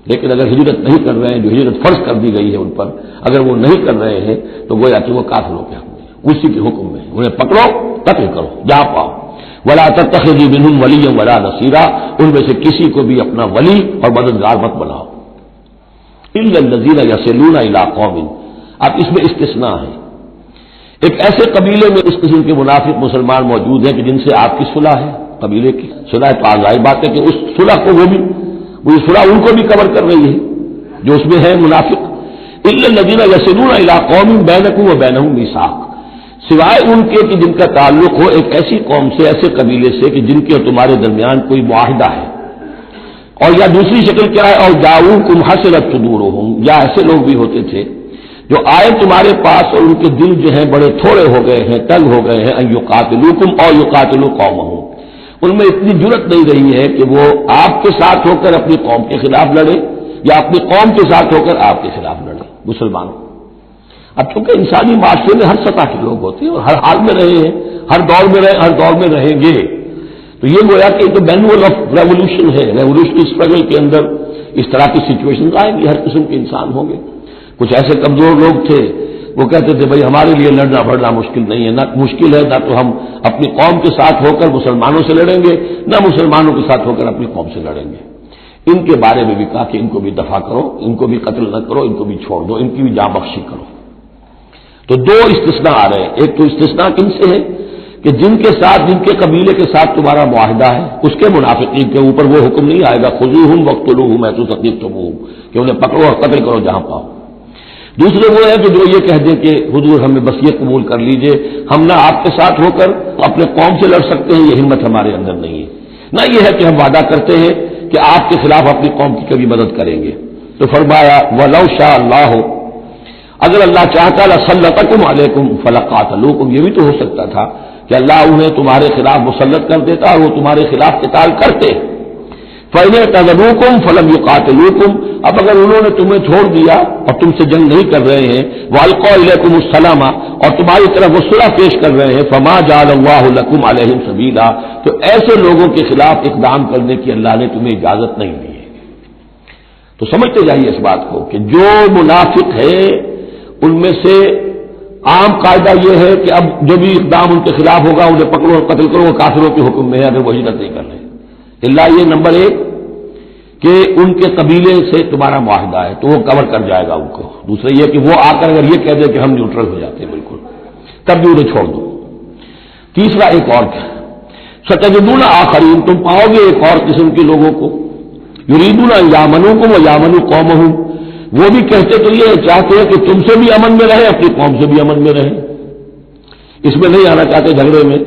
لیکن اگر ہجرت نہیں کر رہے ہیں، جو ہجرت فرض کر دی گئی ہے ان پر، اگر وہ نہیں کر رہے ہیں تو گویا کہ وہ کافروں کے حکم میں، اسی کے حکم میں، انہیں پکڑو، قتل کرو جہاں پاؤ. وَلَا تَتَّخِذُوا مِنْهُمْ وَلِيًّا وَلَا نَصِيرًا، ان میں سے کسی کو بھی اپنا ولی اور مددگار مت بناؤ. إِلَّا الَّذِينَ يَصِلُونَ إِلَىٰ قَوْمٍ، اب اس میں استثناء ہے. ایک ایسے قبیلے میں اس قسم کے منافق مسلمان موجود ہیں کہ جن سے آپ کی صلح ہے، قبیلے کی صلح ہے، تو ظاہر بات ہے کہ اس صلح کو وہ صلح ان کو بھی کور کر رہی ہے جو اس میں ہے منافق. إِلَّا الَّذِينَ يَصِلُونَ إِلَىٰ قَوْمٍ بَيْنَكُمْ وَبَيْنَهُم مِيثَاقٌ، سوائے ان کے کہ جن کا تعلق ہو ایک ایسی قوم سے، ایسے قبیلے سے کہ جن کے اور تمہارے درمیان کوئی معاہدہ ہے. اور یا دوسری شکل کیا ہے، اور جاؤکم حسرت صدورہم، یا ایسے لوگ بھی ہوتے تھے جو آئے تمہارے پاس اور ان کے دل جو ہیں بڑے تھوڑے ہو گئے ہیں، تنگ ہو گئے ہیں، ان یقاتلوکم او یقاتلوا قومہم، ان میں اتنی جرأت نہیں رہی ہے کہ وہ آپ کے ساتھ ہو کر اپنی قوم کے خلاف لڑے یا اپنی قوم کے ساتھ ہو کر آپ کے خلاف لڑے. مسلمانوں، اب چونکہ انسانی معاشرے میں ہر سطح کے لوگ ہوتے ہیں اور ہر حال میں رہے ہیں، ہر دور میں رہے، ہر دور میں رہیں گے. تو یہ گویا کہ تو مینول آف ریولیوشن ہے. ریولیوشنری اسٹرگل کے اندر اس طرح کی سچویشن آئیں گی، ہر قسم کے انسان ہوں گے. کچھ ایسے کمزور لوگ تھے، وہ کہتے تھے بھائی ہمارے لیے لڑنا بڑھنا مشکل نہیں ہے، نہ مشکل ہے، نہ تو ہم اپنی قوم کے ساتھ ہو کر مسلمانوں سے لڑیں گے، نہ مسلمانوں کے ساتھ ہو کر اپنی قوم سے لڑیں گے. ان کے بارے میں بھی کہا کہ ان کو بھی دفاع کرو، ان کو بھی قتل نہ کرو، ان کو بھی چھوڑ دو، ان کی بھی جاں بخشی کرو. تو دو استثناء آ رہے ہیں. ایک تو استثناء کن سے ہے کہ جن کے ساتھ، جن کے قبیلے کے ساتھ تمہارا معاہدہ ہے، اس کے منافقین کے اوپر وہ حکم نہیں آئے گا خذوہم وقتلوہم حیث ثقفتموہم کہ انہیں پکڑو اور قتل کرو جہاں پاؤ. دوسرے وہ ہے کہ جو یہ کہہ دیں کہ حضور ہمیں بس یہ قبول کر لیجئے، ہم نہ آپ کے ساتھ ہو کر اپنے قوم سے لڑ سکتے ہیں، یہ ہمت ہمارے اندر نہیں ہے، نہ یہ ہے کہ ہم وعدہ کرتے ہیں کہ آپ کے خلاف اپنی قوم کی کبھی مدد کریں گے. تو فرمایا وَلَوْ شَاءَ اللَّهُ، اگر اللہ چاہتا لَسَلَّطَكُمْ عَلَيْكُمْ فَلَقَاتَلُوكُمْ، یہ بھی تو ہو سکتا تھا کہ اللہ انہیں تمہارے خلاف مسلط کر دیتا اور وہ تمہارے خلاف قتال کرتے. فَإِنْ اعْتَزَلُوكُمْ فَلَمْ يُقَاتِلُوكُمْ، اب اگر انہوں نے تمہیں چھوڑ دیا اور تم سے جنگ نہیں کر رہے ہیں، وَأَلْقَوْا إِلَيْكُمُ السَّلَامَ، اور تمہاری طرف وہ صلح پیش کر رہے ہیں، فَمَا جَعَلَ اللَّهُ لَكُمْ عَلَيْهِمْ سَبِيلًا، تو ایسے لوگوں کے خلاف اقدام کرنے کی اللہ نے تمہیں اجازت نہیں دی ہے. تو سمجھتے جائیے اس بات کو کہ جو منافق ہے ان میں سے عام قاعدہ یہ ہے کہ اب جو بھی اقدام ان کے خلاف ہوگا انہیں پکڑو اور قتل کرو، وہ کافروں کے حکم میں ہے اگر وہ ہجرت نہیں کر رہے. اللہ یہ نمبر ایک کہ ان کے قبیلے سے تمہارا معاہدہ ہے تو وہ کور کر جائے گا ان کو. دوسرا یہ کہ وہ آ کر اگر یہ کہہ دے کہ ہم نیوٹرل ہو جاتے ہیں بالکل، تب بھی انہیں چھوڑ دو. تیسرا ایک اور کیا، ستجدون آخرین، تم پاؤ گے ایک اور قسم کے لوگوں کو، یریدون ان یامنوکم و یامنوا قومہم، وہ بھی کہتے تو یہ چاہتے ہیں کہ تم سے بھی امن میں رہیں، اپنی قوم سے بھی امن میں رہیں، اس میں نہیں آنا چاہتے جھگڑے میں.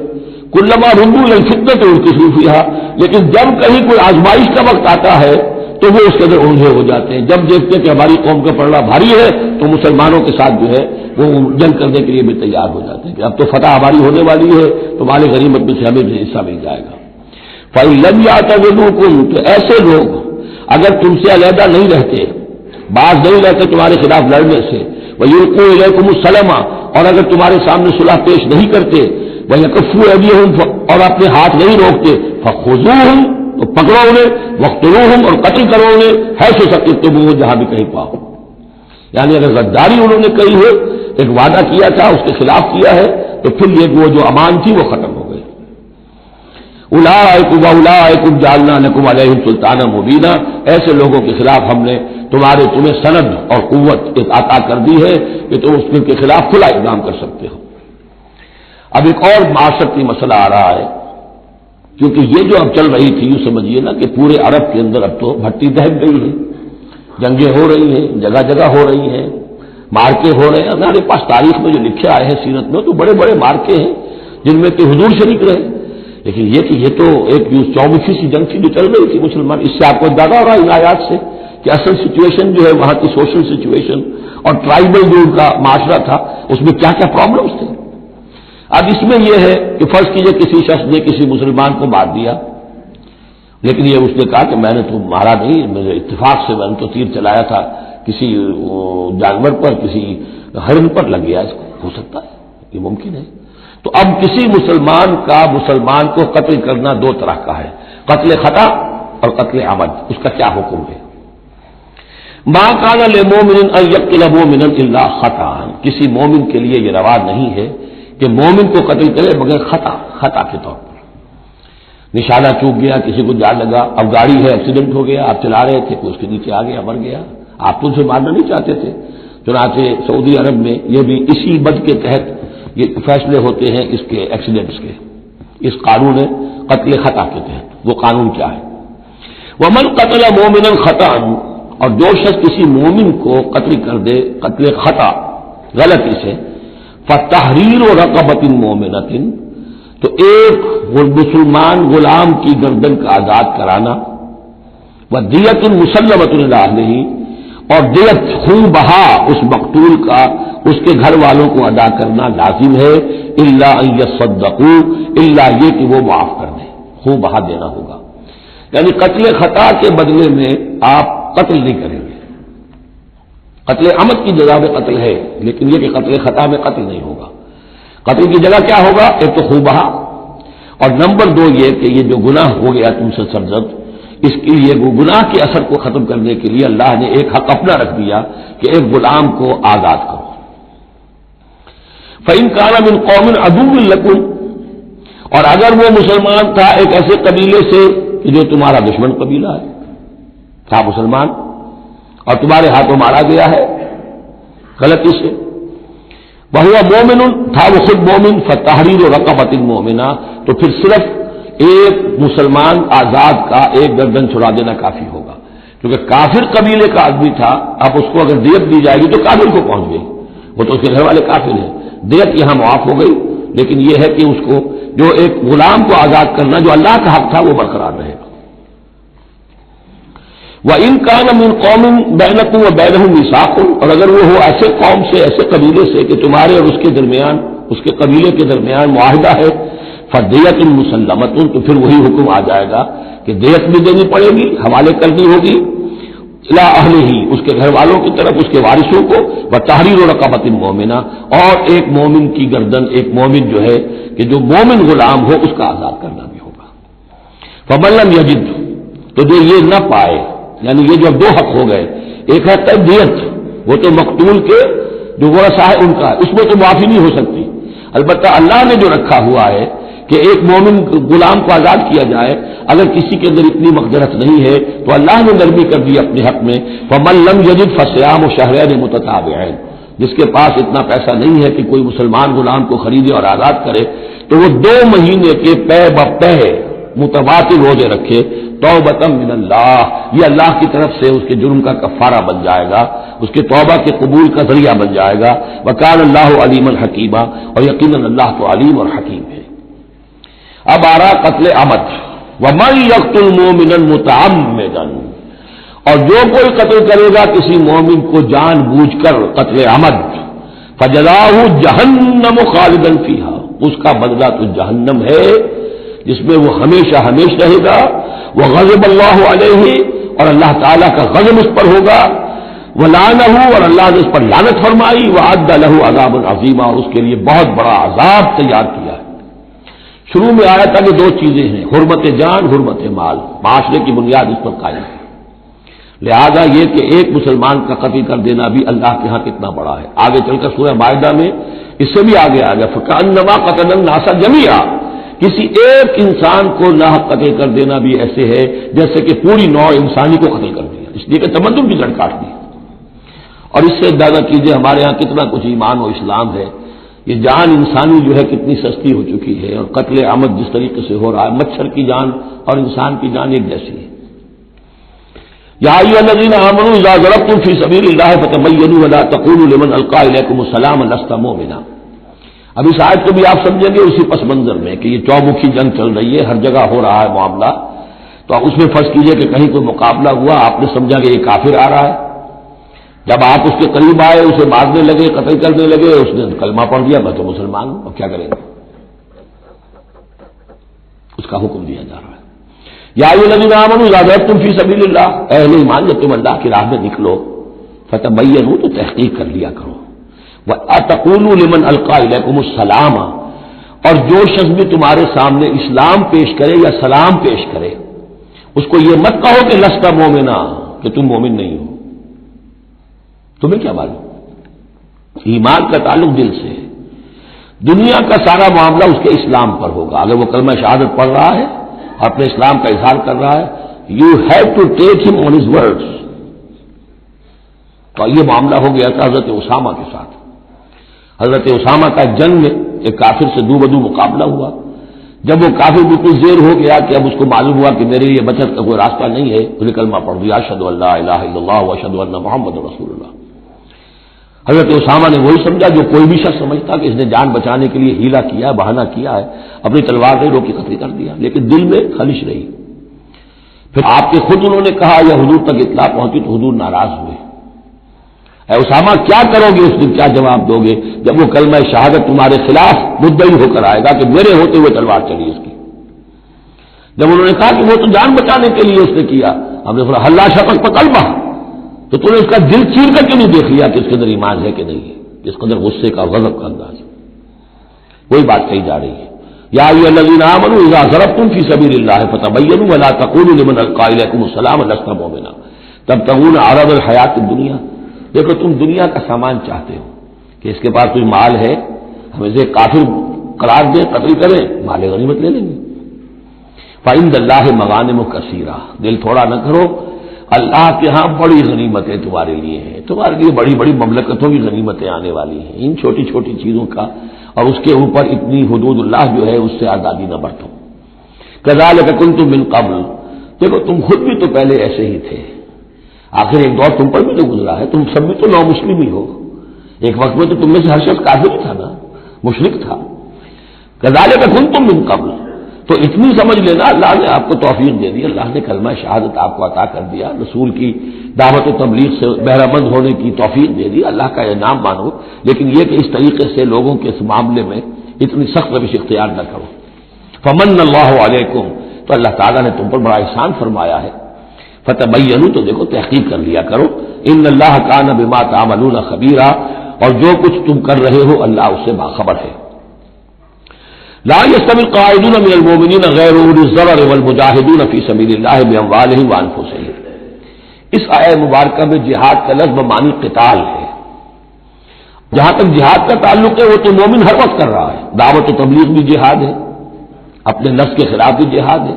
کلما ردوا الی الفتنۃ ارکسوا فیہا، لیکن جب کہیں کوئی آزمائش کا وقت آتا ہے تو وہ اس کے اندر اونھے ہو جاتے ہیں. جب دیکھتے ہیں کہ ہماری قوم کا پلڑا بھاری ہے تو مسلمانوں کے ساتھ جو ہے وہ جنگ کرنے کے لیے بھی تیار ہو جاتے ہیں کہ اب تو فتح ہماری ہونے والی ہے تو مال غنیمت میں سے ہمیں بھی حصہ مل جائے گا. فَإِن لَّمْ يَعْتَزِلُوكُمْ، تو ایسے لوگ اگر تم سے علیحدہ نہیں رہتے، باز نہیں رہتے تمہارے خلاف لڑنے سے، وَيُلْقُوا إِلَيْكُمُ السَّلَامَ، اور اگر تمہارے سامنے صلح پیش نہیں کرتے، وَيَكُفُّوا أَيْدِيَهُمْ، اور اپنے ہاتھ نہیں روکتے، فَخُذُوهُمْ، تو پکڑو انہیں، وَاقْتُلُوهُمْ، اور قتل کرو انہیں، حیث ثقفتموہم، جہاں بھی کہیں پاؤ. یعنی اگر غداری انہوں نے کہی ہے، ایک وعدہ کیا تھا اس کے خلاف کیا ہے، تو پھر یہ وہ جو امان تھی وہ ختم ہو گئی. اولئک جعلنا لکم علیہم سلطانا مبینا، ایسے لوگوں کے خلاف ہم نے تمہیں سند اور قوت عطا کر دی ہے کہ تم اس کے خلاف کھلا اقدام کر سکتے ہو. اب ایک اور معاشرتی مسئلہ آ رہا ہے، کیونکہ یہ جو اب چل رہی تھی یوں سمجھیے نا کہ پورے عرب کے اندر اب تو بھٹی دہک گئی ہے، جنگیں ہو رہی ہیں، جگہ جگہ ہو رہی ہیں، مارکے ہو رہے ہیں. ہمارے پاس تاریخ میں جو لکھے آئے ہیں سیرت میں تو بڑے بڑے مارکے ہیں جن میں کہ حضور شریک رہے. لیکن یہ تو ایک چوموکھی سی جنگ تھی جو چل رہی تھی مسلمان. اس سے آپ کو اندازہ ہو رہا ہے ان آیات سے کہ اصل سچویشن جو ہے وہاں کی سوشل سچویشن اور ٹرائبل جو ان کا معاشرہ تھا اس میں کیا کیا پرابلمس تھے. اب اس میں یہ ہے کہ فرض کیجئے کسی شخص نے کسی مسلمان کو مار دیا، لیکن یہ اس نے کہا کہ میں نے تو مارا نہیں، میرے اتفاق سے میں نے تو تیر چلایا تھا کسی جانور پر، کسی ہرن پر لگ گیا. اس کو ہو سکتا ہے، یہ ممکن ہے. تو اب کسی مسلمان کا مسلمان کو قتل کرنا دو طرح کا ہے، قتل خطا اور قتل عمد. اس کا کیا حکم ہے؟ ما کان للمؤمن ان یقتل مؤمنا الا خطا، کسی مومن کے لیے یہ روا نہیں ہے کہ مومن کو قتل کرے مگر خطا کے طور پر. نشانہ چوک گیا، کسی کو جان لگا، اب گاڑی ہے ایکسیڈنٹ ہو گیا، آپ چلا رہے تھے، کوئی اس کے نیچے آ گیا مر گیا، آپ تو اسے مارنا نہیں چاہتے تھے. چنانچہ سعودی عرب میں یہ بھی اسی بد کے تحت یہ فیصلے ہوتے ہیں اس کے ایکسیڈنٹس کے، اس قانون قتل خطا کے تحت. وہ قانون کیا ہے؟ ومن قتل مومنا خطا، اور جو شخص کسی مومن کو قتل کر دے قتل خطا غلطی سے، فتحریر رقبۃ مؤمنۃ، تو ایک مسلمان غلام کی گردن کا آزاد کرانا، ودیۃ مسلمۃ الی اہلہ، اور دیت خون بہا اس مقتول کا اس کے گھر والوں کو ادا کرنا لازم ہے، الا ان یصدقوا، الا یہ کہ وہ معاف کر دیں، خون بہا دینا ہوگا. یعنی قتل خطا کے بدلے میں آپ قتل نہیں کریں گے. قتل عمد کی جزا میں قتل ہے، لیکن یہ کہ قتل خطا میں قتل نہیں ہوگا. قتل کی جگہ کیا ہوگا؟ ایک تو خوبہ، اور نمبر 2 یہ کہ یہ جو گناہ ہو گیا تم سے سرزد، اس کے لیے وہ گناہ کے اثر کو ختم کرنے کے لیے اللہ نے ایک حق اپنا رکھ دیا کہ ایک غلام کو آزاد کرو۔ فَإِن كَانَ مِن قَوْمٍ عَدُوٍّ لَكُمْ، اور اگر وہ مسلمان تھا ایک ایسے قبیلے سے کہ جو تمہارا دشمن قبیلہ ہے، تھا مسلمان اور تمہارے ہاتھوں مارا گیا ہے غلطی سے، وَهُوَ مُؤْمِنٌ، تھا وہ خود مومن، فَتَحْرِيرُ رَقَبَةٍ مُؤْمِنَةٍ، تو پھر صرف ایک مسلمان آزاد کا ایک گردن چھڑا دینا کافی ہوگا، کیونکہ کافر قبیلے کا آدمی تھا، اب اس کو اگر دیت دی جائے گی تو کافر کو پہنچ گئی، وہ تو اس کے گھر والے کافر ہیں، دیت یہاں معاف ہو گئی، لیکن یہ ہے کہ اس کو جو ایک غلام کو آزاد کرنا جو اللہ کا حق تھا وہ برقرار رہے گا۔ وَإِن كَانَ مِن قَوْمٍ بَيْنَكُمْ وَبَيْنَهُم مِيثَاقٌ، اور اگر وہ ہو ایسے قوم سے، ایسے قبیلے سے کہ تمہارے اور اس کے درمیان، اس کے قبیلے کے درمیان معاہدہ ہے، فَدِيَةٌ مُسَلَّمَةٌ، تو پھر وہی حکم آ جائے گا کہ دیت بھی دینی پڑے گی، حوالے کرنی ہوگی، اِلَىٰ أَهْلِهِ، اس کے گھر والوں کی طرف، اس کے وارثوں کو، وَتَحْرِيرُ رَقَبَةٍ مُؤْمِنَةٍ، اور ایک مومن کی گردن، ایک مومن جو ہے کہ جو مومن غلام ہو اس کا آزاد کرنا بھی ہوگا۔ فَمَن لَّمْ يَجِدْ، تو جو یہ نہ پائے، یعنی یہ جو 2 حق ہو گئے، ایک ہے دیت، وہ تو مقتول کے جو ورثہ ہے ان کا، اس میں تو معافی نہیں ہو سکتی، البتہ اللہ نے جو رکھا ہوا ہے کہ ایک مومن غلام کو آزاد کیا جائے، اگر کسی کے اندر اتنی مقدرت نہیں ہے تو اللہ نے نرمی کر دی اپنے حق میں، فَمَن لَّمْ يَجِدْ فَصِيَامُ شَهْرَيْنِ مُتَتَابِعَيْنِ، جس کے پاس اتنا پیسہ نہیں ہے کہ کوئی مسلمان غلام کو خریدے اور آزاد کرے تو وہ 2 مہینے کے پے بپے متواتر روزے رکھے، توبۃ من اللہ، یہ اللہ کی طرف سے اس کے جرم کا کفارہ بن جائے گا، اس کے توبہ کے قبول کا ذریعہ بن جائے گا، وکان اللہ علیما حکیما، اور یقیناً اللہ تو علیم اور حکیم ہے۔ اب آ رہا قتل عمد، ومن یقتل مؤمنا متعمدا، اور جو کوئی قتل کرے گا کسی مومن کو جان بوجھ کر قتل عمد، فجزاؤہ جہنم خالدا فیہا، اس کا بدلہ تو جہنم ہے جس میں وہ ہمیشہ ہمیشہ رہے گا، وغضب اللہ علیہ، اور اللہ تعالیٰ کا غضب اس پر ہوگا، ولعنہ، اور اللہ نے اس پر لعنت فرمائی، وعد لہ عذاب عظیما، اور اس کے لیے بہت بڑا عذاب تیار کیا ہے۔ شروع میں آیا تھا کہ 2 چیزیں ہیں، حرمت جان، حرمت مال، معاشرے کی بنیاد اس پر قائم ہے، لہذا یہ کہ ایک مسلمان کا قتل کر دینا بھی اللہ کے ہاں کتنا بڑا ہے۔ آگے چل کر سورہ مائدہ میں اس سے بھی آگے آ گیا، فکأنما قتل الناس جميعا، کسی ایک انسان کو ناحق قتل کر دینا بھی ایسے ہے جیسے کہ پوری نوع انسانی کو قتل کر دیا، اس لیے کہ تمدن کی جڑ کاٹ دی۔ اور اس سے اندازہ کیجیے ہمارے ہاں کتنا کچھ ایمان و اسلام ہے، یہ جان انسانی جو ہے کتنی سستی ہو چکی ہے، اور قتل عمد جس طریقے سے ہو رہا ہے، مچھر کی جان اور انسان کی جان ایک جیسی ہے۔ یا ایھا الذین آمنوا اذا ضربتم فی سبیل اللہ فتبینوا ولا تقولوا لمن القی الیکم السلام لست مؤمنا۔ اب اس آیت کو بھی آپ سمجھیں گے اسی پس منظر میں کہ یہ چومکھی جنگ چل رہی ہے، ہر جگہ ہو رہا ہے معاملہ، تو اس میں فرض کیجئے کہ کہیں کوئی مقابلہ ہوا، آپ نے سمجھا کہ یہ کافر آ رہا ہے، جب آپ اس کے قریب آئے، اسے مارنے لگے، قتل کرنے لگے، اس نے کلمہ پڑھ دیا، میں تو مسلمان ہوں، اب کیا کریں گے؟ اس کا حکم دیا جا رہا ہے، یا ایھا الذین آمنوا اذا ضربتم فی سبیل اللہ، اہل ایمان جب تم اللہ کی راہ میں نکلو، فتبینوا، تو تحقیق کر لیا کرو، وَأَتَقُولُوا لِمَنْ أَلْقَىٰ إِلَيْكُمُ السَّلَامَ، اور جو شخص بھی تمہارے سامنے اسلام پیش کرے یا سلام پیش کرے اس کو یہ مت کہو کہ لست مومنا، کہ تم مومن نہیں ہو، تمہیں کیا معلوم؟ ایمان کا تعلق دل سے ہے، دنیا کا سارا معاملہ اس کے اسلام پر ہوگا۔ اگر وہ کلمہ شہادت پڑھ رہا ہے اور اپنے اسلام کا اظہار کر رہا ہے، یو ہیو ٹو ٹیک ہم آن ہز ورڈس۔ تو یہ معاملہ ہو گیا تھا حضرت اسامہ کے ساتھ۔ حضرت اسامہ کا جنگ میں ایک کافر سے دو بدو مقابلہ ہوا، جب وہ کافر بالکل زیر ہو گیا کہ اب اس کو معلوم ہوا کہ میرے لیے بچت کا کوئی راستہ نہیں ہے، تو کلمہ پڑھ دیا، اشہد ان لا الہ الا اللہ واشہد ان محمد رسول اللہ۔ حضرت اسامہ نے وہی سمجھا جو کوئی بھی شخص سمجھتا کہ اس نے جان بچانے کے لیے ہیلا کیا، بہانہ کیا ہے، اپنی تلوار سے روکی قتل کر دیا، لیکن دل میں خلش رہی۔ پھر آپ کے خود انہوں نے کہا یا حضور تک اطلاع پہنچی تو حضور ناراض ہوئے، اے اسامہ کیا کرو گے اس دن، کیا جواب دو گے جب وہ کلمہ شہادت تمہارے خلاف مدعی ہو کر آئے گا کہ میرے ہوتے ہوئے تلوار چلی اس کی۔ جب انہوں نے کہا کہ وہ تو جان بچانے کے لیے اس نے کیا، ہم نے بولا ہلا شفق پر کلمہ، تو تم نے اس کا دل چیر کر کیوں نہیں دیکھ لیا کہ اس کے اندر ایمان ہے کہ نہیں ہے؟ اس قدر غصے کا غضب کا انداز۔ وہی بات کہی جا رہی ہے، یا ایھا الذین آمنوا اذا ضربتم فی سبیل اللہ فتبینوا ولا تقولوا لمن القى الیکم السلام لست مؤمنا تبتغون عرض الحیات الدنیا۔ دیکھو تم دنیا کا سامان چاہتے ہو کہ اس کے پاس کوئی مال ہے، ہم اسے کافر قرار دیں، قتل کریں، مال غنیمت لے لیں گے۔ فعند اللہ مغانم کثیرہ، دل تھوڑا نہ کرو، اللہ کے ہاں بڑی غنیمتیں تمہارے لیے ہیں، تمہارے لیے بڑی بڑی مملکتوں کی غنیمتیں آنے والی ہیں، ان چھوٹی چھوٹی چیزوں کا اور اس کے اوپر اتنی حدود اللہ جو ہے اس سے آزادی نہ برتو۔ کذالک کنتم من قبل، دیکھو تم خود بھی تو پہلے ایسے ہی تھے، آخر ایک دور تم پر بھی تو گزرا ہے، تم سب بھی تو نو مسلم ہی ہو، ایک وقت میں تو تم میں سے ہر شخص کافر ہی تھا نا، مشرک تھا۔ کذالک کنتم من قبل، تو اتنی سمجھ لینا اللہ نے آپ کو توفیق دے دی، اللہ نے کلمہ شہادت آپ کو عطا کر دیا، رسول کی دعوت و تبلیغ سے بہرہ مند ہونے کی توفیق دے دی، اللہ کا انعام مانو، لیکن یہ کہ اس طریقے سے لوگوں کے اس معاملے میں اتنی سخت روش اختیار نہ کرو۔ فمن اللہ علیکم، تو اللہ تعالیٰ نے تم پر بڑا احسان فرمایا ہے، فتبینوا، تو دیکھو تحقیق کر لیا کرو، ان اللہ کان بما تعملون خبیرا، اور جو کچھ تم کر رہے ہو اللہ اس سے باخبر ہے۔ لا يستوي القاعدون من المؤمنین غیر اولی الضرر والمجاہدون فی سبیل اللہ باموالہم وانفسہم۔ اس آیہ مبارکہ میں جہاد کا لفظ معنی قتال ہے، جہاں تک جہاد کا تعلق ہے وہ تو مومن ہر وقت کر رہا ہے، دعوت و تبلیغ بھی جہاد ہے، اپنے نفس کے خلاف بھی جہاد ہے،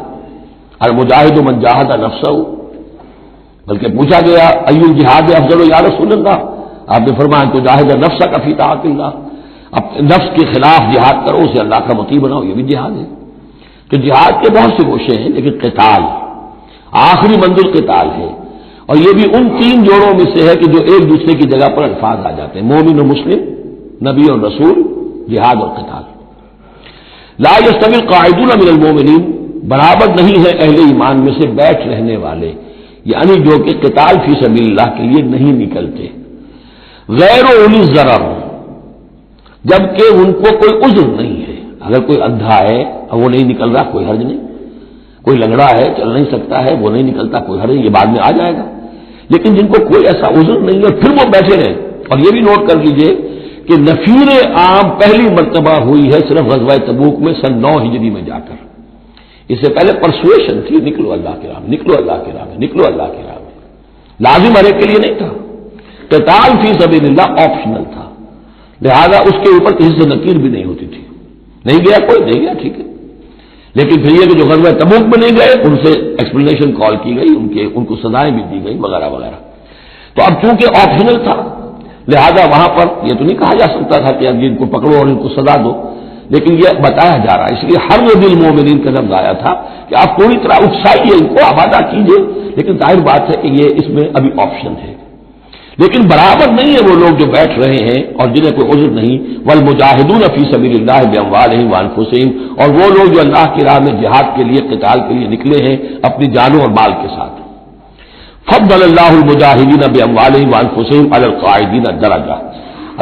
المجاہد من جاہد نفسہ، بلکہ پوچھا گیا ای الجہاد افضل یا رسول اللہ، آپ نے فرمایا تو جاہد نفسک فی طاعت اللہ، اپنے نفس کے خلاف جہاد کرو، اسے اللہ کا مطیع بناؤ، یہ بھی جہاد ہے۔ تو جہاد کے بہت سے گوشے ہیں، لیکن قتال آخری منزل قتال ہے، اور یہ بھی ان تین جوڑوں میں سے ہے کہ جو ایک دوسرے کی جگہ پر الفاظ آ جاتے ہیں، مومن و مسلم، نبی اور رسول، جہاد اور قتال۔ لا یستوی القاعدون من المؤمنین، برابر نہیں ہے اہل ایمان میں سے بیٹھ رہنے والے، یعنی جو کہ قتال فی سبیل اللہ کے لیے نہیں نکلتے، غیر اولی الضرر، جبکہ ان کو کوئی عذر نہیں ہے، اگر کوئی اندھا ہے اور وہ نہیں نکل رہا کوئی حرج نہیں، کوئی لنگڑا ہے چل نہیں سکتا ہے وہ نہیں نکلتا کوئی حرج نہیں، یہ بعد میں آ جائے گا، لیکن جن کو کوئی ایسا عذر نہیں ہے پھر وہ بیٹھے رہیں۔ اور یہ بھی نوٹ کر لیجئے کہ نفیر عام پہلی مرتبہ ہوئی ہے صرف غزوہ تبوک میں سن 9 ہجری میں جا کر، اس سے پہلے پرسویشن تھی، نکلو اللہ کے راہ میں، نکلو اللہ کے راہ میں، نکلو اللہ کے راہ میں، لازم ہر ایک کے لیے نہیں تھا، قتال فی سبیل اللہ آپشنل تھا، لہذا اس کے اوپر کسی سے نکیر بھی نہیں ہوتی تھی، نہیں گیا کوئی نہیں گیا ٹھیک ہے، لیکن پھر یہ کہ جو غزوہ تبوک میں نہیں گئے ان سے ایکسپلینیشن کال کی گئی، ان کو سزائیں بھی دی گئی وغیرہ وغیرہ۔ تو اب چونکہ آپشنل تھا لہذا وہاں پر یہ تو نہیں کہا جا سکتا تھا کہ اب ان کو پکڑو اور ان کو سزا دو، لیکن یہ بتایا جا رہا ہے، اس لیے ہر وہ دل مومنین کا لفظ آیا تھا کہ آپ پوری طرح اکسائیے ان کو، آبادہ کیجیے، لیکن ظاہر بات ہے کہ یہ اس میں ابھی آپشن ہے، لیکن برابر نہیں ہے وہ لوگ جو بیٹھ رہے ہیں اور جنہیں کوئی عذر نہیں، والمجاہدون فی سبیل اللہ باموالہم وانفسہم، اور وہ لوگ جو اللہ کی راہ میں جہاد کے لیے قتال کے لیے نکلے ہیں اپنی جانوں اور مال کے ساتھ۔ فضل اللہ المجاہدین باموالہم وانفسہم علی القاعدین درجہ،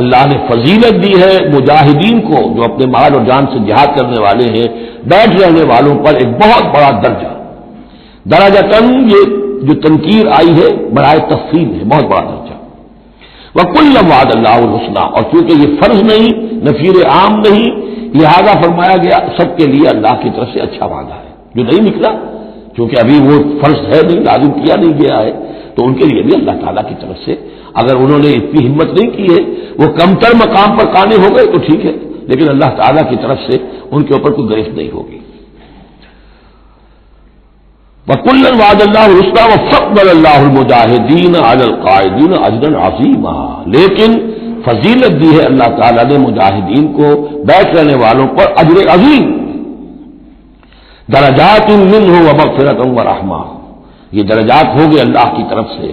اللہ نے فضیلت دی ہے مجاہدین کو جو اپنے مال اور جان سے جہاد کرنے والے ہیں، بیٹھ رہنے والوں پر ایک بہت بڑا درجہ، درجتاً یہ جو تنکیر آئی ہے برائے تفصیل ہے، بہت بڑا درجہ۔ وَكُلًّا وَعَدَ اللَّهُ الْحُسْنَىٰ، اور چونکہ یہ فرض نہیں، نفیر عام نہیں، لہذا فرمایا گیا سب کے لیے اللہ کی طرف سے اچھا وعدہ ہے، جو نہیں نکلا چونکہ ابھی وہ فرض ہے نہیں، لازم کیا نہیں گیا ہے، تو ان کے لیے بھی اللہ تعالیٰ کی طرف سے اگر انہوں نے اتنی ہمت نہیں کی ہے، وہ کمتر مقام پر قانے ہو گئے تو ٹھیک ہے، لیکن اللہ تعالیٰ کی طرف سے ان کے اوپر کوئی گرفت نہیں ہوگی۔ وَكُلًّا وَعَدَ اللَّهُ الْحُسْنَىٰ وَفَضَّلَ اللَّهُ الْمُجَاهِدِينَ عَلَى الْقَاعِدِينَ أَجْرًا عَظِيمًا، لیکن فضیلت دی ہے اللہ تعالیٰ نے مجاہدین کو بیٹھ رہنے والوں پر اجر عظیم، درجات منہ ومغفرۃ ورحمہ، یہ درجات ہوں گے اللہ کی طرف سے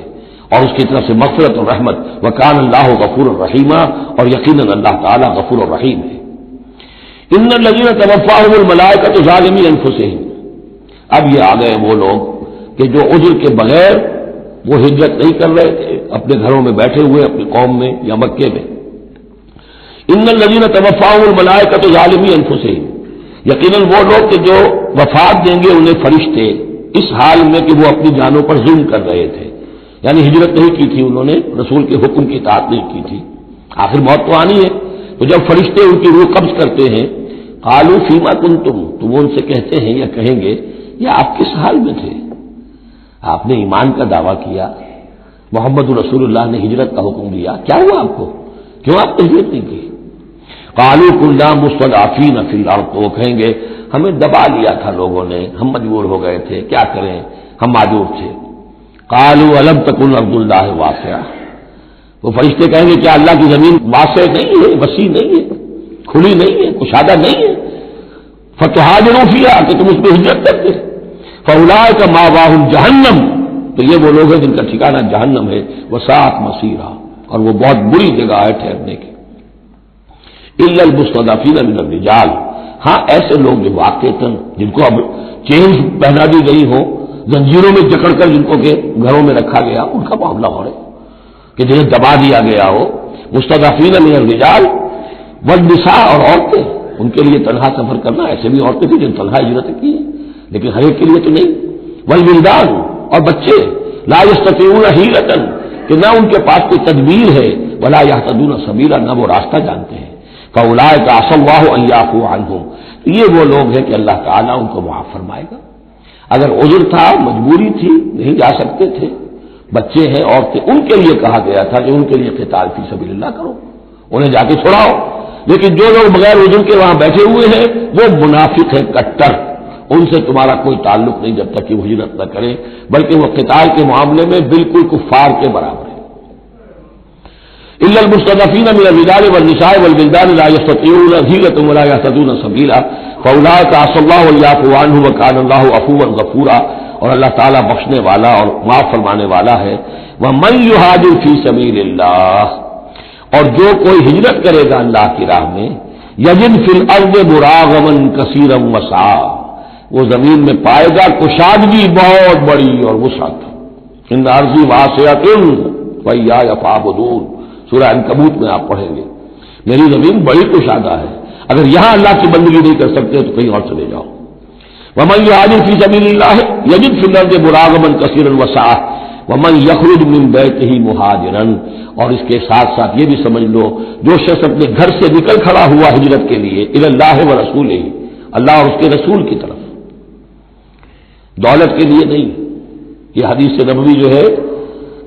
اور اس کی طرف سے مغفرت اور رحمت، وکان اللہ غفور الرحیم، اور یقیناً اللہ تعالیٰ غفور الرحیم ہے۔ ان الذین توفاهم الملائکۃ ظالمی انفسہم، اب یہ آ گئے وہ لوگ کہ جو عذر کے بغیر وہ ہجرت نہیں کر رہے تھے، اپنے گھروں میں بیٹھے ہوئے اپنی قوم میں یا مکے میں۔ ان الذین توفاهم الملائکۃ ظالمی انفسہم، یقیناً وہ لوگ کہ جو وفات دیں گے انہیں فرشتے اس حال میں کہ وہ اپنی جانوں پر ظلم کر رہے تھے، یعنی ہجرت نہیں کی تھی انہوں نے، رسول کے حکم کی اطاعت نہیں کی تھی، آخر موت تو آنی ہے، تو جب فرشتے ان کی روح قبض کرتے ہیں قالوا فیما کنتم، تو وہ ان سے کہتے ہیں یا کہیں گے یہ آپ کس حال میں تھے؟ آپ نے ایمان کا دعویٰ کیا، محمد رسول اللہ نے ہجرت کا حکم دیا، کیا ہوا آپ کو؟ کیوں آپ نے ہجرت نہیں کی؟ قالوا كنا مستضعفين في الارض، تو وہ کہیں گے ہمیں دبا لیا تھا لوگوں نے، ہم مجبور ہو گئے تھے، کیا کریں، ہم معذور تھے۔ قالوا الم تكن ارض الله واسعة، وہ فرشتے کہیں گے کیا اللہ کی زمین واسع نہیں ہے، وسیع نہیں ہے، کھلی نہیں ہے، کشادہ نہیں ہے؟ فتهاجروا فيها، کہ تم اس میں ہجرت کرتے۔ فاولئک مأواهم جہنم، تو یہ وہ لوگ ہیں جن کا ٹھکانہ جہنم ہے، وساءت مصیرا، اور وہ بہت بری جگہ ہے ٹھہرنے کی۔ الا المستضعفین من الرجال، ہاں ایسے لوگ جو واقعتاً جن کو اب چینز پہنا دی گئی ہو، زنجیروں میں جکڑ کر جن کو کہ گھروں میں رکھا گیا، ان کا معاملہ ہو رہا ہے کہ جنہیں دبا دیا گیا ہو۔ مستضعفین من الرجال والنساء، اور عورتیں، ان کے لیے تنہا سفر کرنا، ایسے بھی عورتیں تھیں جن تنہا ہجرت کی ہے لیکن ہر ایک کے لیے تو نہیں۔ والولدان، اور بچے، لا یستطیعون حیلۃ، کہ نہ ان کے پاس کوئی تدبیر ہے، ولا یہتدون سبیلا، نہ وہ راستہ جانتے ہیں۔ فاولئک عسى الله ان يعفو عنهم، یہ وہ لوگ ہیں کہ اللہ تعالیٰ ان کو معاف فرمائے گا۔ اگر عذر تھا، مجبوری تھی، نہیں جا سکتے تھے، بچے ہیں، عورتیں، ان کے لیے کہا گیا تھا کہ ان کے لیے قتال فی سبیل اللہ کرو، انہیں جا کے چھڑاؤ۔ لیکن جو لوگ بغیر عذر کے وہاں بیٹھے ہوئے ہیں وہ منافق ہیں کٹر، ان سے تمہارا کوئی تعلق نہیں جب تک کہ وہ ہجرت نہ کرے، بلکہ وہ قتال کے معاملے میں بالکل کفار کے برابر ہے۔ الا المستضعفین من الرجال والنساء والولدان لا يستطيعون حیلۃ ولا يهتدون سبیلا فاولئک عسى الله ان يعفو عنهم وكان الله عفوا غفورا، اور اللہ تعالیٰ بخشنے والا اور معاف فرمانے والا ہے۔ ومن يهاجر في سبيل الله، اور جو کوئی ہجرت کرے گا اللہ کی راہ میں، یجد فی الارض مراغما کثیرا وسعا، وہ زمین میں پائے گا کشادگی بہت بڑی اور وسعت۔ ان ارضی واسعۃ فإیایا فاعبدون، سورہ عنکبوت میں آپ پڑھیں گے، میری زمین بڑی کشادہ ہے، اگر یہاں اللہ کی بندگی نہیں کر سکتے تو کہیں اور چلے جاؤ۔ ومن یہاجر فی سبیل اللہ یجد فی الارض مراغما کثیرا وسعا ومن یخرج من بیتہ مہاجرا، اور اس کے ساتھ ساتھ یہ بھی سمجھ لو جو شخص اپنے گھر سے نکل کھڑا ہوا ہجرت کے لیے الی اللہ و رسولہ، اللہ اور اس کے رسول کی طرف، دولت کے لیے نہیں۔ یہ حدیث نبوی جو ہے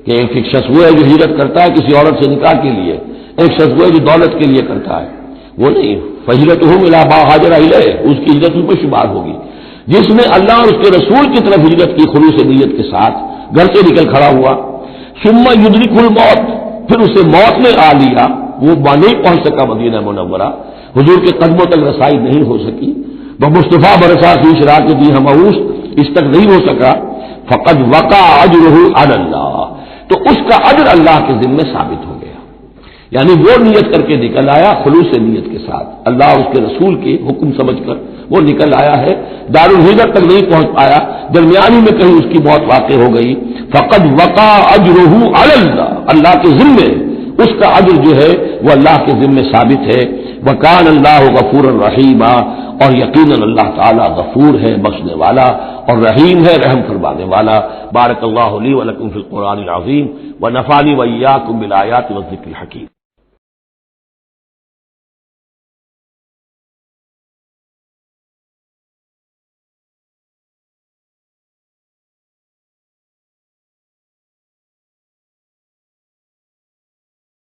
کہ ایک شخص وہ ہے جو ہجرت کرتا ہے کسی عورت سے نکاح کے لیے، ایک شخص وہ ہے جو دولت کے لیے کرتا ہے، وہ نہیں۔ فہجرتہم الی ما ہاجر الیہ، اس کی ہجرت ان کو شمار ہوگی۔ جس نے اللہ اور اس کے رسول کی طرف ہجرت کی خلوص نیت کے ساتھ، گھر سے نکل کھڑا ہوا، ثم یدرکہ الموت، پھر اسے موت نے آ لیا، وہ نہیں پہنچ سکا مدینہ منورہ، حضور کے قدموں تک رسائی نہیں ہو سکی، بمصطفیٰ برسا فی شراکتی ہمعوس، اس تک نہیں ہو سکا، فقد وقع اجرہ علی اللہ، تو اس کا اجر اللہ کے ذمے ثابت ہو گیا۔ یعنی وہ نیت کر کے نکل آیا خلوص نیت کے ساتھ، اللہ اور اس کے رسول کے حکم سمجھ کر وہ نکل آیا ہے، دارالہجرت تک نہیں پہنچ پایا، درمیانی میں کہیں اس کی موت واقع ہو گئی، فقد وقع اجرہ علی اللہ، اللہ کے ذمے اس کا اجر جو ہے وہ اللہ کے ذمے ثابت ہے۔ وکان اللہ غفور الرحیم، اور یقیناً اللہ تعالیٰ غفور ہے، بخشنے والا، اور رحیم ہے، رحم فرمانے والا۔ بارک اللہ لی ولکم فی القرآن العظیم ونفعنی وإیاکم بالآیات والذکر الحکیم۔